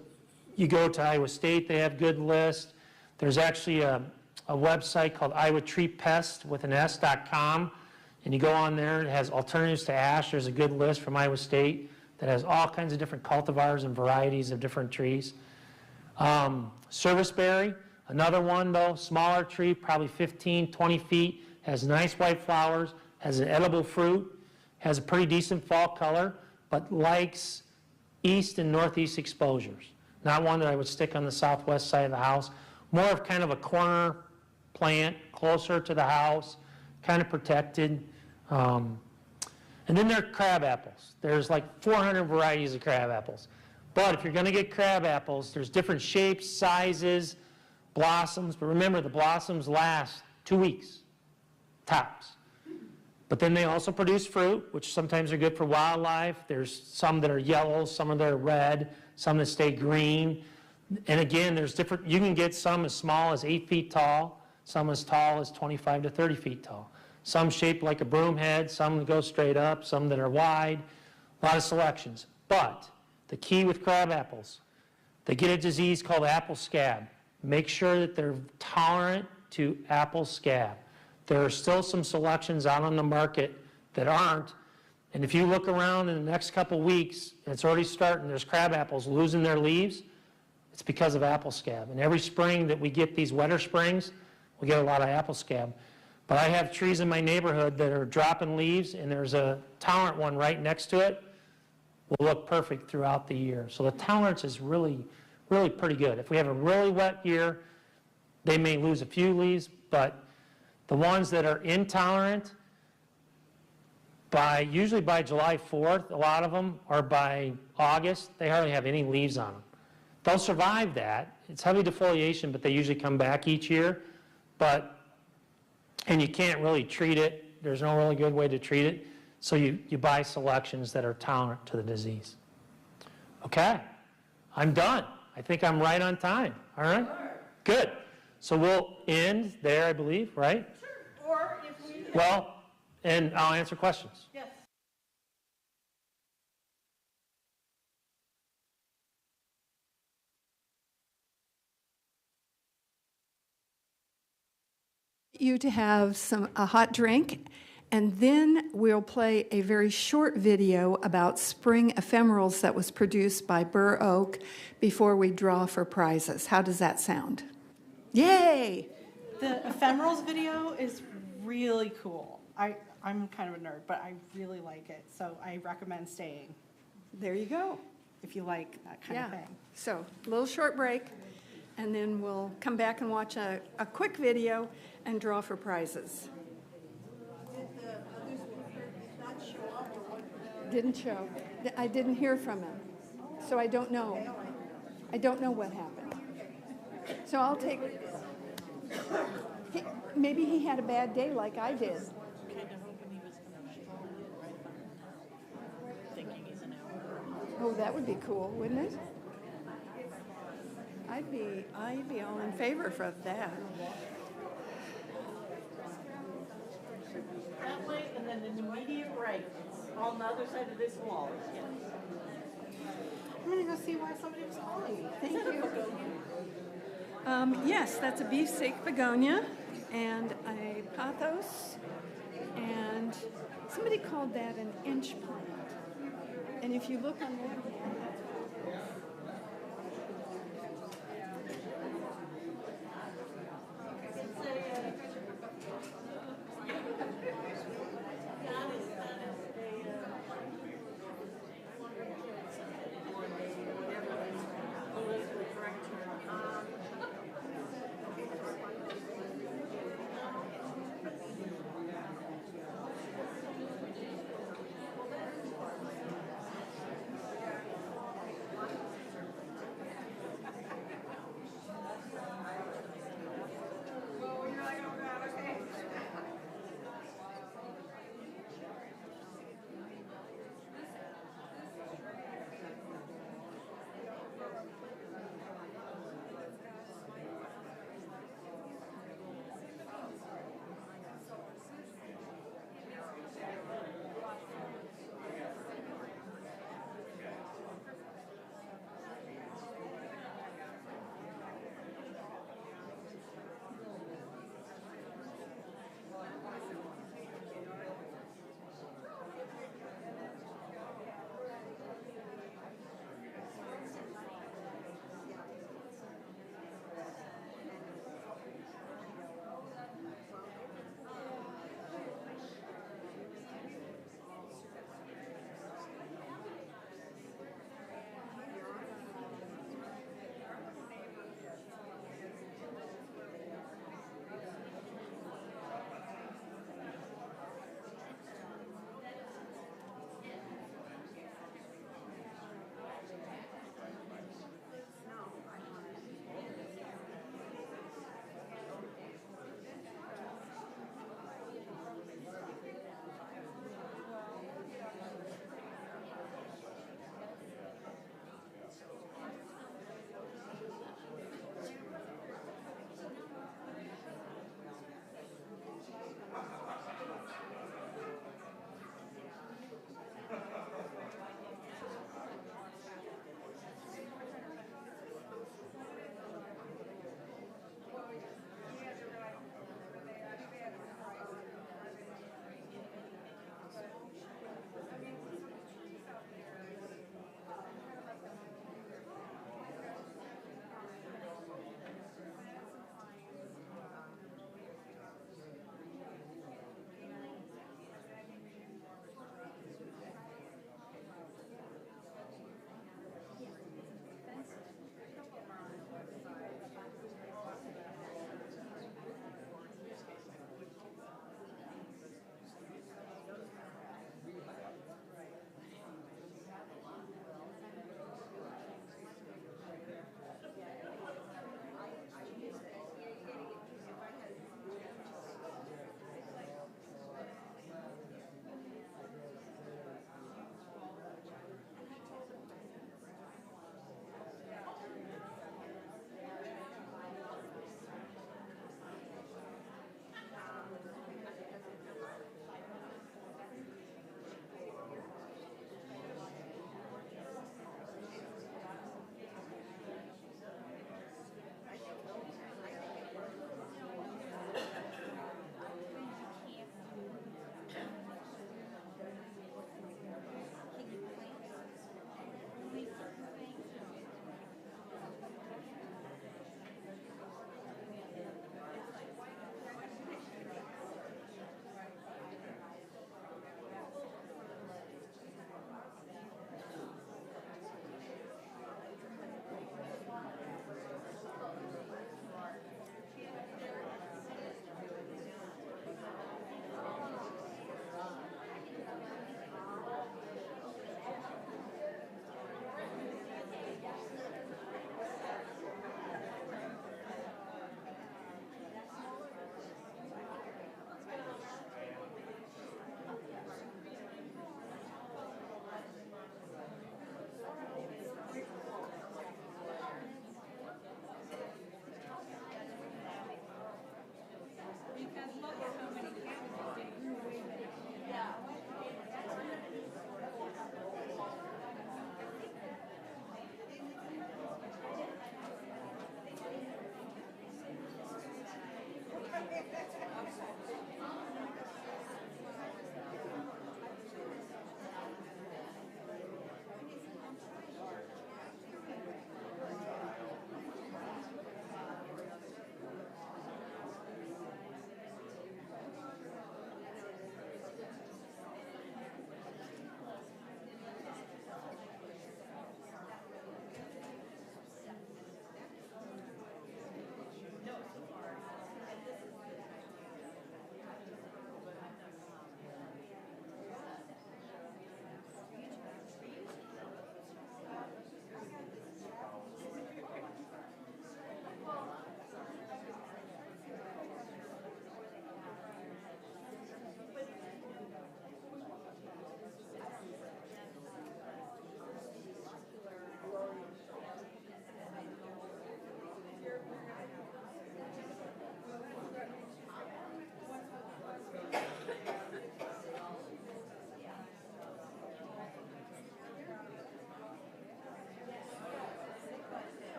you go to Iowa State, they have good lists. There's actually a website called Iowa Tree Pest with an S.com, and you go on there, it has alternatives to ash. There's a good list from Iowa State that has all kinds of different cultivars and varieties of different trees. Serviceberry, another one though, smaller tree, probably 15, 20 feet, has nice white flowers, has an edible fruit, has a pretty decent fall color, but likes east and northeast exposures. Not one that I would stick on the southwest side of the house. More of kind of a corner plant, closer to the house, kind of protected. And then there are crab apples. There's like 400 varieties of crab apples. But if you're going to get crab apples, there's different shapes, sizes, blossoms. But remember, the blossoms last 2 weeks, tops. But then they also produce fruit, which sometimes are good for wildlife. There's some that are yellow, some that are red, some that stay green. And again, there's different, you can get some as small as 8 feet tall, some as tall as 25 to 30 feet tall. Some shaped like a broom head, some that go straight up, some that are wide, a lot of selections. But the key with crab apples, they get a disease called apple scab. Make sure that they're tolerant to apple scab. There are still some selections out on the market that aren't, and if you look around in the next couple weeks, and it's already starting, there's crab apples losing their leaves, it's because of apple scab. And every spring that we get these wetter springs, we get a lot of apple scab. But I have trees in my neighborhood that are dropping leaves, and there's a tolerant one right next to it, will look perfect throughout the year. So the tolerance is really, really pretty good. If we have a really wet year, they may lose a few leaves, but the ones that are intolerant, usually by July 4th, a lot of them, or by August, they hardly have any leaves on them. They'll survive that. It's heavy defoliation, but they usually come back each year. And you can't really treat it. There's no really good way to treat it. So you buy selections that are tolerant to the disease. Okay, I'm done. I think I'm right on time. All right? Sure. Good. So we'll end there, I believe, right? Sure. Or if we... Well, and I'll answer questions. Yes. You to have a hot drink And then we'll play a very short video about spring ephemerals that was produced by Burr Oak before we draw for prizes. How does that sound? Yay! The ephemerals video is really cool. I'm kind of a nerd, but I really like it, so I recommend staying There you go. if you like that kind of thing. So, a little short break, and then we'll come back and watch a quick video and draw for prizes. Didn't show. I didn't hear from him, so I don't know. I don't know what happened. So I'll take, maybe he had a bad day like I did. Oh, that would be cool, wouldn't it? I'd be all in favor for that. That way, and then an immediate right, on the other side of this wall. I'm gonna go see why somebody was calling me. Thank you. Yes, that's a beefsteak begonia and a pothos, and somebody called that an inch plant. And if you look on that,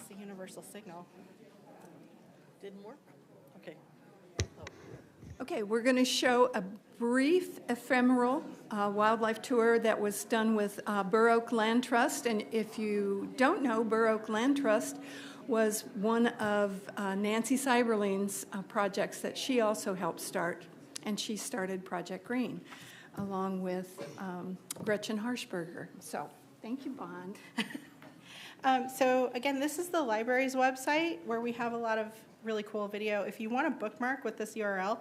lost the universal signal. Didn't work? Okay. Okay, we're going to show a brief ephemeral wildlife tour that was done with Burr Oak Land Trust. And if you don't know, Burr Oak Land Trust was one of Nancy Seiberling's projects that she also helped start. And she started Project Green along with Gretchen Harshberger. So thank you, Bond. So again, this is the library's website where we have a lot of really cool video. If you want to bookmark with this URL,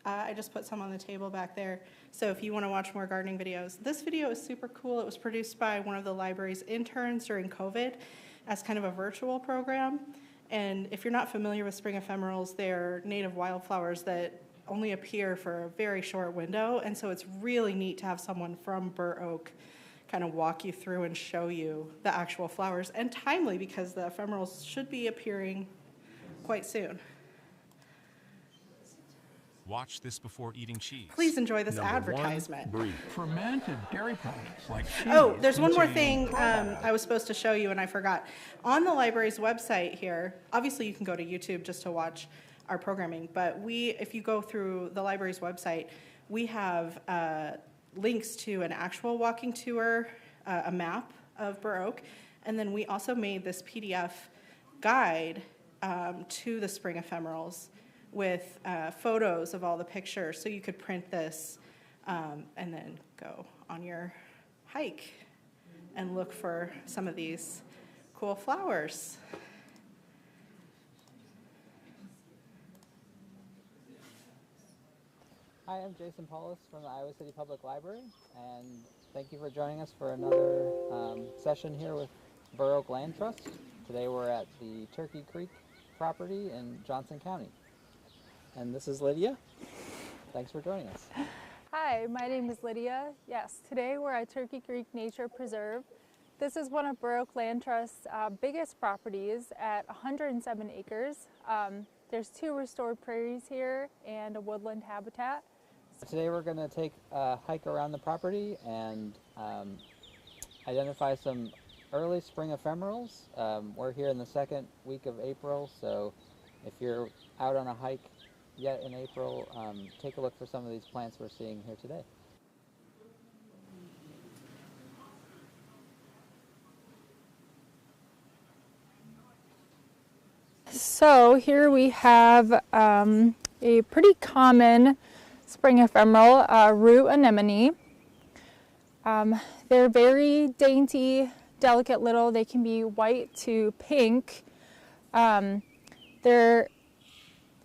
I just put some on the table back there. So if you want to watch more gardening videos, this video is super cool. It was produced by one of the library's interns during COVID as kind of a virtual program. And if you're not familiar with spring ephemerals, they're native wildflowers that only appear for a very short window. And so it's really neat to have someone from Burr Oak kind of walk you through and show you the actual flowers. And timely, because the ephemerals should be appearing quite soon. Watch this before eating cheese. Please enjoy this Number advertisement. 1, breathe. Fermented dairy products like cheese. Oh, there's one more thing I was supposed to show you and I forgot. On the library's website here, obviously you can go to YouTube just to watch our programming, but if you go through the library's website, we have links to an actual walking tour, a map of Burr Oak, and then we also made this PDF guide to the spring ephemerals with photos of all the pictures, so you could print this and then go on your hike and look for some of these cool flowers. Hi, I'm Jason Paulus from the Iowa City Public Library, and thank you for joining us for another session here with Burr Oak Land Trust. Today we're at the Turkey Creek property in Johnson County. And this is Lydia. Thanks for joining us. Hi, my name is Lydia. Yes, today we're at Turkey Creek Nature Preserve. This is one of Burr Oak Land Trust's biggest properties at 107 acres. There's 2 restored prairies here and a woodland habitat. Today we're going to take a hike around the property and identify some early spring ephemerals. We're here in the second week of April, so if you're out on a hike yet in April, take a look for some of these plants we're seeing here today. So here we have a pretty common spring ephemeral, root anemone. They're very dainty, delicate little. They can be white to pink. They're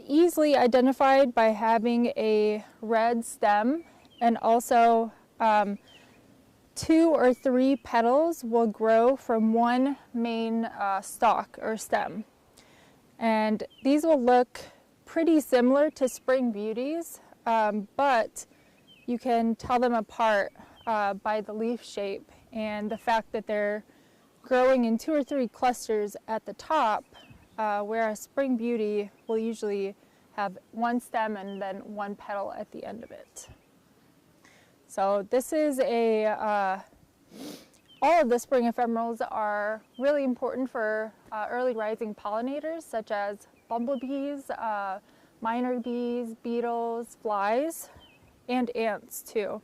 easily identified by having a red stem, and also 2 or 3 petals will grow from one main stalk or stem. And these will look pretty similar to spring beauties, but you can tell them apart by the leaf shape and the fact that they're growing in 2 or 3 clusters at the top, whereas spring beauty will usually have one stem and then one petal at the end of it. So this is all of the spring ephemerals are really important for early rising pollinators, such as bumblebees, miner bees, beetles, flies, and ants too.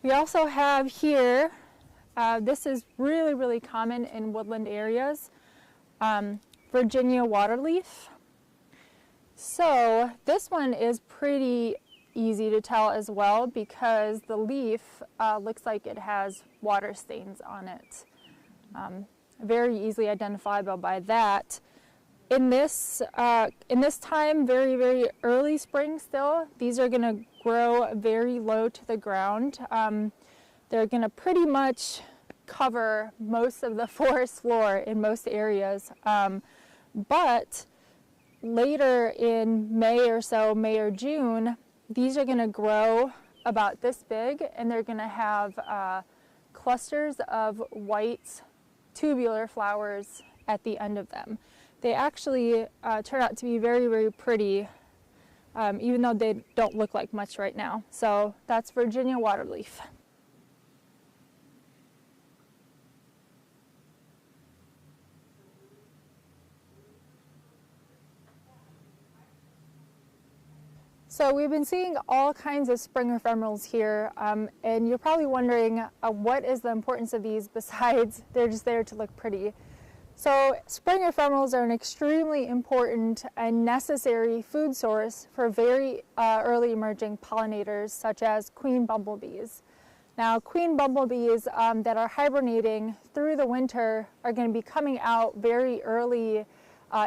We also have here, this is really, really common in woodland areas, Virginia waterleaf. So this one is pretty easy to tell as well because the leaf looks like it has water stains on it. Very easily identifiable by that. In this time, very, very early spring still, these are going to grow very low to the ground. They're going to pretty much cover most of the forest floor in most areas. But later in May or so, May or June, these are going to grow about this big, and they're going to have clusters of white tubular flowers at the end of them. They actually turn out to be very, very pretty even though they don't look like much right now. So that's Virginia waterleaf. So we've been seeing all kinds of spring ephemerals here, and you're probably wondering what is the importance of these besides they're just there to look pretty. So spring ephemerals are an extremely important and necessary food source for very early emerging pollinators such as queen bumblebees. Now queen bumblebees that are hibernating through the winter are going to be coming out very early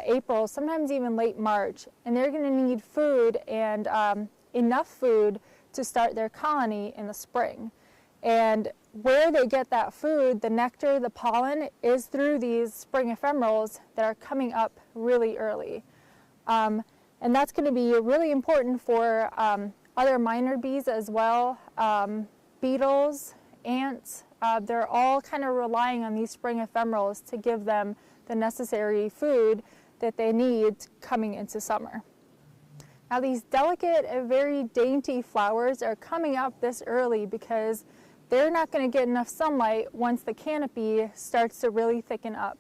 April, sometimes even late March, and they're going to need food and enough food to start their colony in the spring. And where they get that food, the nectar, the pollen, is through these spring ephemerals that are coming up really early. And that's going to be really important for other minor bees as well, beetles, ants. They're all kind of relying on these spring ephemerals to give them the necessary food that they need coming into summer. Now these delicate and very dainty flowers are coming up this early because they're not going to get enough sunlight once the canopy starts to really thicken up.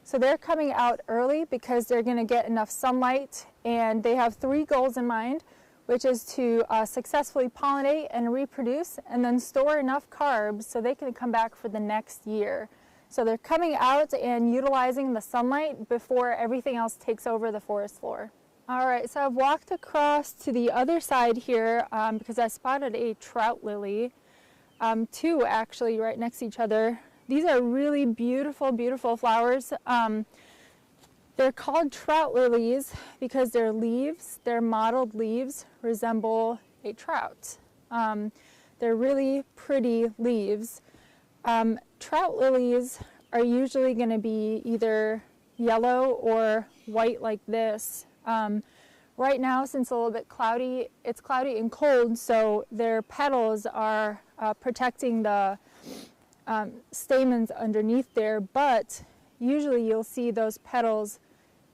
So they're coming out early because they're going to get enough sunlight, and they have 3 goals in mind, which is to successfully pollinate and reproduce and then store enough carbs so they can come back for the next year. So they're coming out and utilizing the sunlight before everything else takes over the forest floor. All right, so I've walked across to the other side here because I spotted a trout lily, 2 actually right next to each other. These are really beautiful, beautiful flowers. They're called trout lilies because their leaves, their mottled leaves, resemble a trout. They're really pretty leaves. Trout lilies are usually going to be either yellow or white like this. Right now, since it's a little bit cloudy, it's cloudy and cold, so their petals are protecting the stamens underneath there, but usually you'll see those petals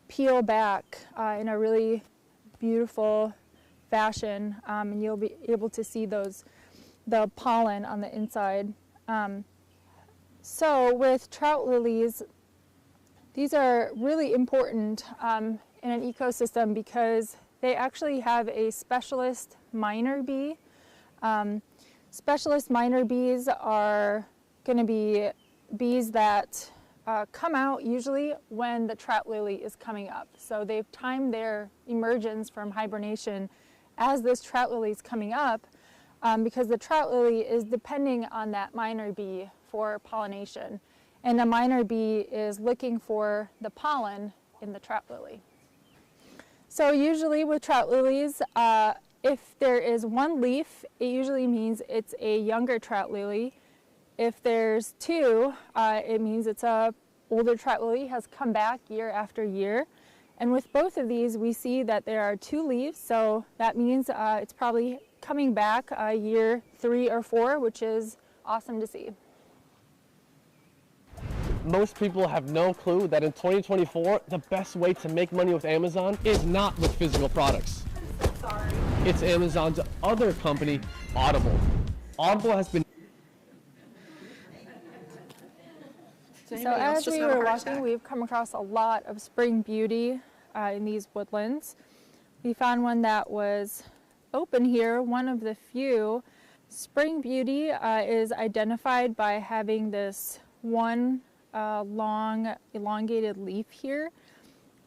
peel back in a really beautiful fashion, and you'll be able to see the pollen on the inside. So with trout lilies, these are really important in an ecosystem because they actually have a specialist miner bee. Specialist miner bees are going to be bees that come out usually when the trout lily is coming up. So they've timed their emergence from hibernation as this trout lily is coming up because the trout lily is depending on that miner bee for pollination. And the miner bee is looking for the pollen in the trout lily. So usually with trout lilies, if there is 1 leaf, it usually means it's a younger trout lily. If there's 2, it means it's a older trout lily, has come back year after year. And with both of these, we see that there are 2 leaves, so that means it's probably coming back year 3 or 4, which is awesome to see. Most people have no clue that in 2024, the best way to make money with Amazon is not with physical products. I'm so sorry. It's Amazon's other company, Audible. Audible has been... So as we were walking, we've come across a lot of spring beauty in these woodlands. We found one that was open here, one of the few. Spring beauty is identified by having this one long elongated leaf here.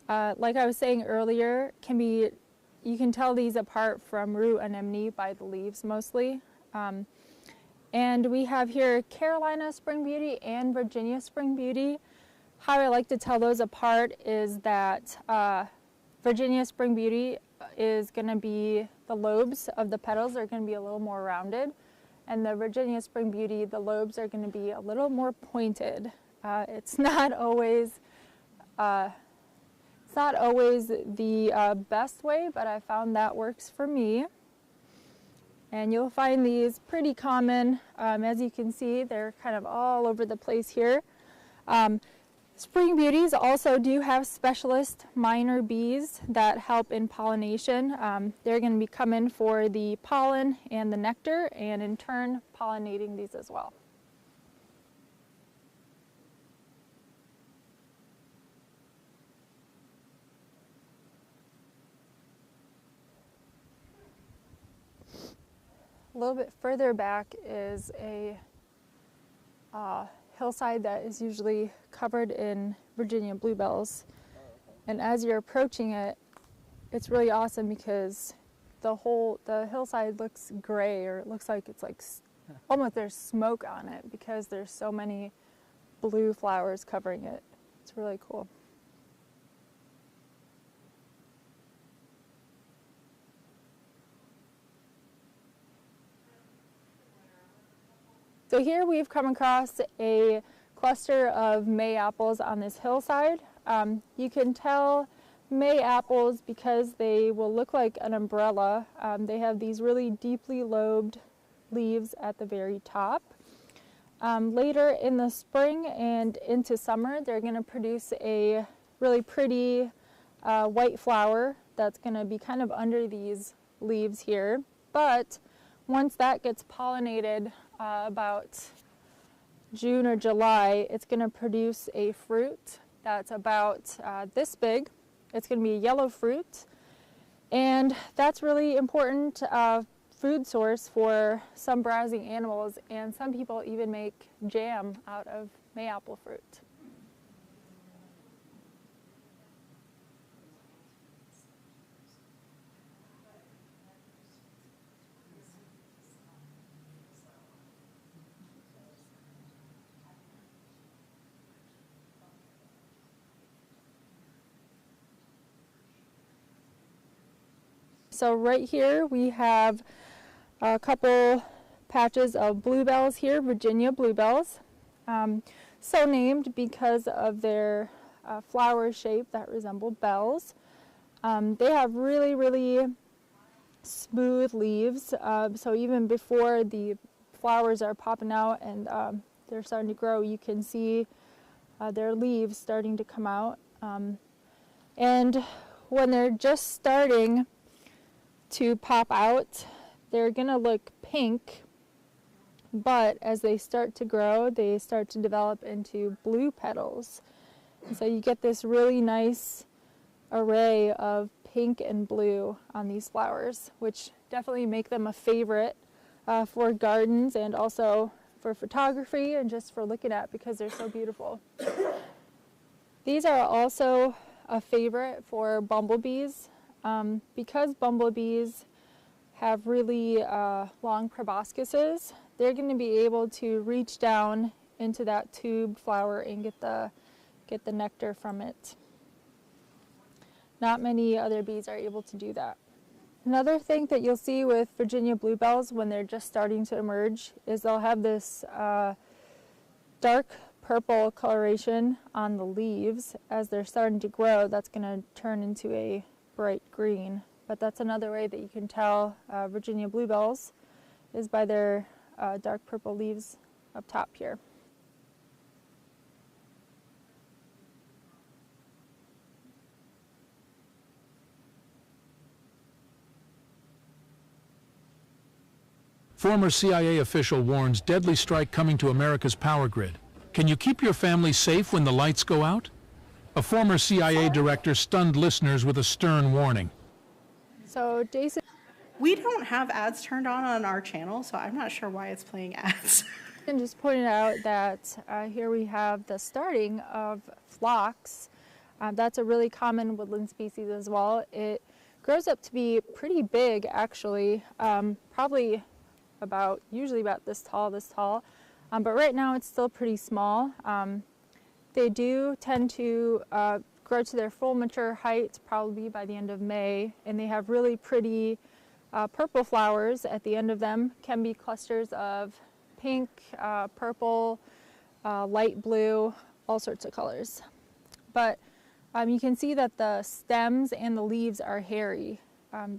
Like I was saying earlier, you can tell these apart from root anemone by the leaves mostly. And we have here Carolina spring beauty and Virginia spring beauty. How I like to tell those apart is that Virginia spring beauty is going to be, the lobes of the petals are going to be a little more rounded, and the Virginia spring beauty, the lobes are going to be a little more pointed. It's not always the best way, but I found that works for me. And you'll find these pretty common. As you can see, they're kind of all over the place here. Spring beauties also do have specialist minor bees that help in pollination. They're going to be coming for the pollen and the nectar, and in turn pollinating these as well. A little bit further back is a hillside that is usually covered in Virginia bluebells. And as you're approaching it, it's really awesome because the hillside looks gray, or it looks like it's like almost there's smoke on it because there's so many blue flowers covering it. It's really cool. So here we've come across a cluster of May apples on this hillside. You can tell May apples because they will look like an umbrella. They have these really deeply lobed leaves at the very top. Later in the spring and into summer, they're going to produce a really pretty white flower that's going to be kind of under these leaves here. But once that gets pollinated about June or July, it's going to produce a fruit that's about this big. It's going to be a yellow fruit, and that's really important food source for some browsing animals, and some people even make jam out of mayapple fruit. So right here we have a couple patches of bluebells here, Virginia bluebells. So named because of their flower shape that resemble bells. They have really, really smooth leaves, so even before the flowers are popping out and they're starting to grow, you can see their leaves starting to come out. And when they're just starting to pop out, they're going to look pink, but as they start to grow, they start to develop into blue petals. And so you get this really nice array of pink and blue on these flowers, which definitely make them a favorite for gardens and also for photography and just for looking at because they're so beautiful. These are also a favorite for bumblebees. Because bumblebees have really long proboscises, they're going to be able to reach down into that tube flower and get the nectar from it. Not many other bees are able to do that. Another thing that you'll see with Virginia bluebells when they're just starting to emerge is they'll have this dark purple coloration on the leaves. As they're starting to grow, that's going to turn into a bright green, but that's another way that you can tell Virginia bluebells is by their dark purple leaves up top here. Former CIA official warns deadly strike coming to America's power grid. Can you keep your family safe when the lights go out? A former CIA director stunned listeners with a stern warning. So Jason, We don't have ads turned on our channel, so I'm not sure why it's playing ads. and just pointed out that here we have the starting of phlox. That's a really common woodland species as well. It grows up to be pretty big, actually, probably usually about this tall. But right now it's still pretty small. They do tend to grow to their full mature height probably by the end of May, and they have really pretty purple flowers at the end of them. Can be clusters of pink, purple, light blue, all sorts of colors. But you can see that the stems and the leaves are hairy.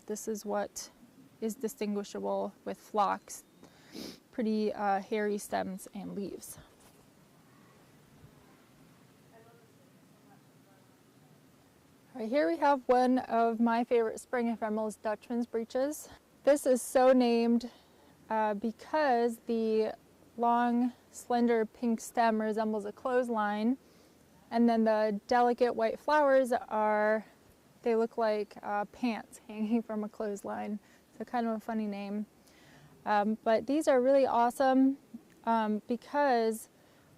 This is what is distinguishable with phlox. Pretty hairy stems and leaves. Right here we have one of my favorite spring ephemerals, Dutchman's breeches. This is so named because the long, slender pink stem resembles a clothesline, and then the delicate white flowers they look like pants hanging from a clothesline. So kind of a funny name. But these are really awesome because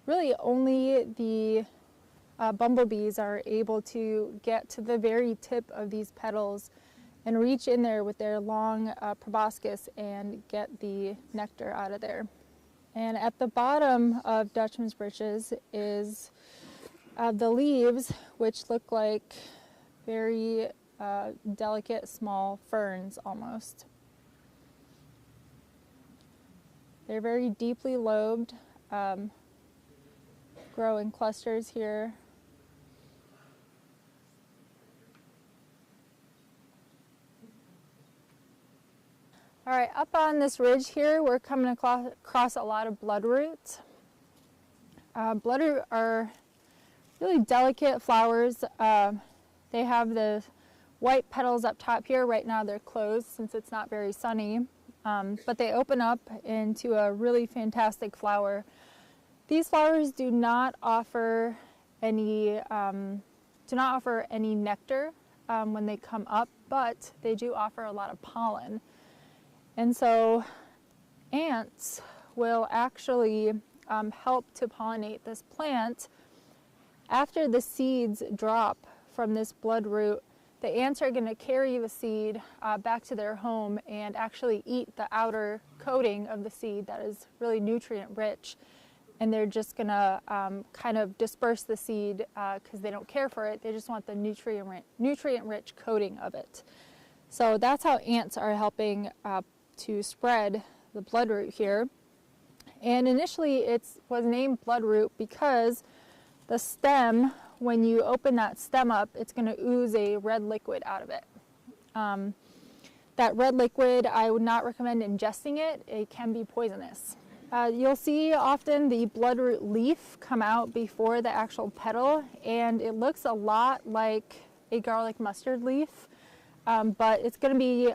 really only the bumblebees are able to get to the very tip of these petals and reach in there with their long proboscis and get the nectar out of there. And at the bottom of Dutchman's breeches is the leaves, which look like very delicate small ferns almost. They're very deeply lobed, grow in clusters here. All right, up on this ridge here, we're coming across a lot of bloodroot. Bloodroot are really delicate flowers. They have the white petals up top here. Right now they're closed since it's not very sunny, but they open up into a really fantastic flower. These flowers do not offer any nectar when they come up, but they do offer a lot of pollen. And so ants will actually help to pollinate this plant. After the seeds drop from this bloodroot, the ants are going to carry the seed back to their home and actually eat the outer coating of the seed that is really nutrient rich. And they're just going to kind of disperse the seed because they don't care for it. They just want the nutrient-rich coating of it. So that's how ants are helping to spread the bloodroot here. And initially it was named bloodroot because the stem, when you open that stem up, it's going to ooze a red liquid out of it. That red liquid, I would not recommend ingesting it. It can be poisonous. You'll see often the bloodroot leaf come out before the actual petal, and it looks a lot like a garlic mustard leaf. But it's going to be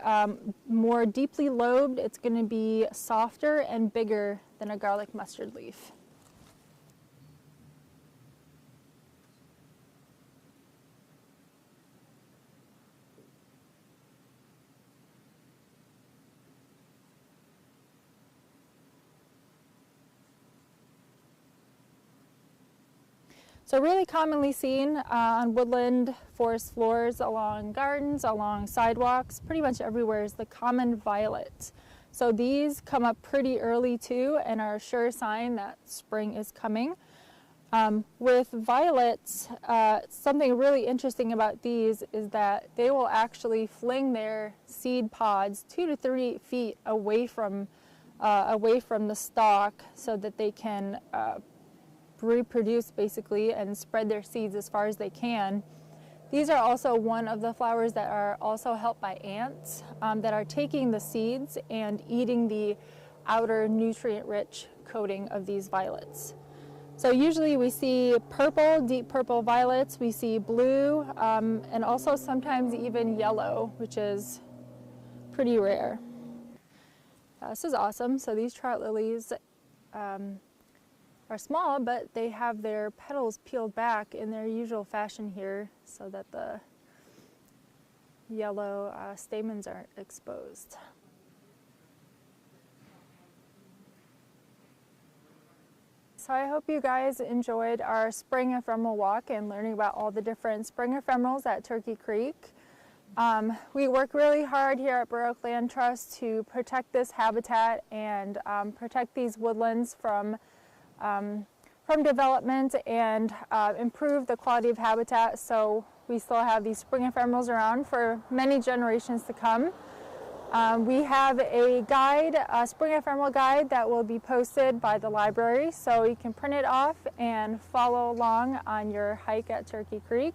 more deeply lobed, it's going to be softer and bigger than a garlic mustard leaf. So really commonly seen on woodland forest floors, along gardens, along sidewalks, pretty much everywhere is the common violet. So these come up pretty early too and are a sure sign that spring is coming. With violets, something really interesting about these is that they will actually fling their seed pods 2 to 3 feet away from the stalk so that they can reproduce basically and spread their seeds as far as they can. These are also one of the flowers that are also helped by ants that are taking the seeds and eating the outer nutrient-rich coating of these violets. So usually we see purple, deep purple violets, we see blue, and also sometimes even yellow, which is pretty rare. This is awesome. So these trout lilies are small, but they have their petals peeled back in their usual fashion here so that the yellow stamens aren't exposed. So I hope you guys enjoyed our spring ephemeral walk and learning about all the different spring ephemerals at Turkey Creek. We work really hard here at Burr Oak Land Trust to protect this habitat and protect these woodlands from development and improve the quality of habitat, so we still have these spring ephemerals around for many generations to come. We have a guide, a spring ephemeral guide that will be posted by the library, so you can print it off and follow along on your hike at Turkey Creek.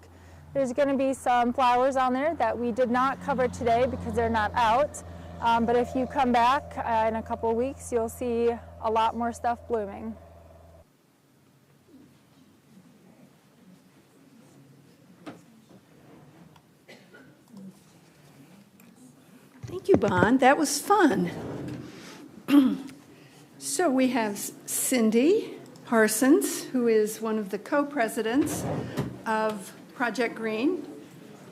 There's going to be some flowers on there that we did not cover today because they're not out, but if you come back in a couple of weeks, you'll see a lot more stuff blooming. Thank you, Bon. That was fun. So we have Cindy Parsons, who is one of the co-presidents of Project Green.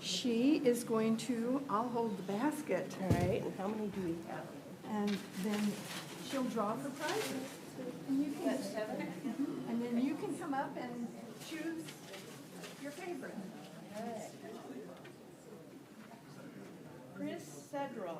She is going to, I'll hold the basket. All right, and how many do we have? And then she'll draw for prizes. And you can, and then you can come up and choose your favorite. Chris Cedral.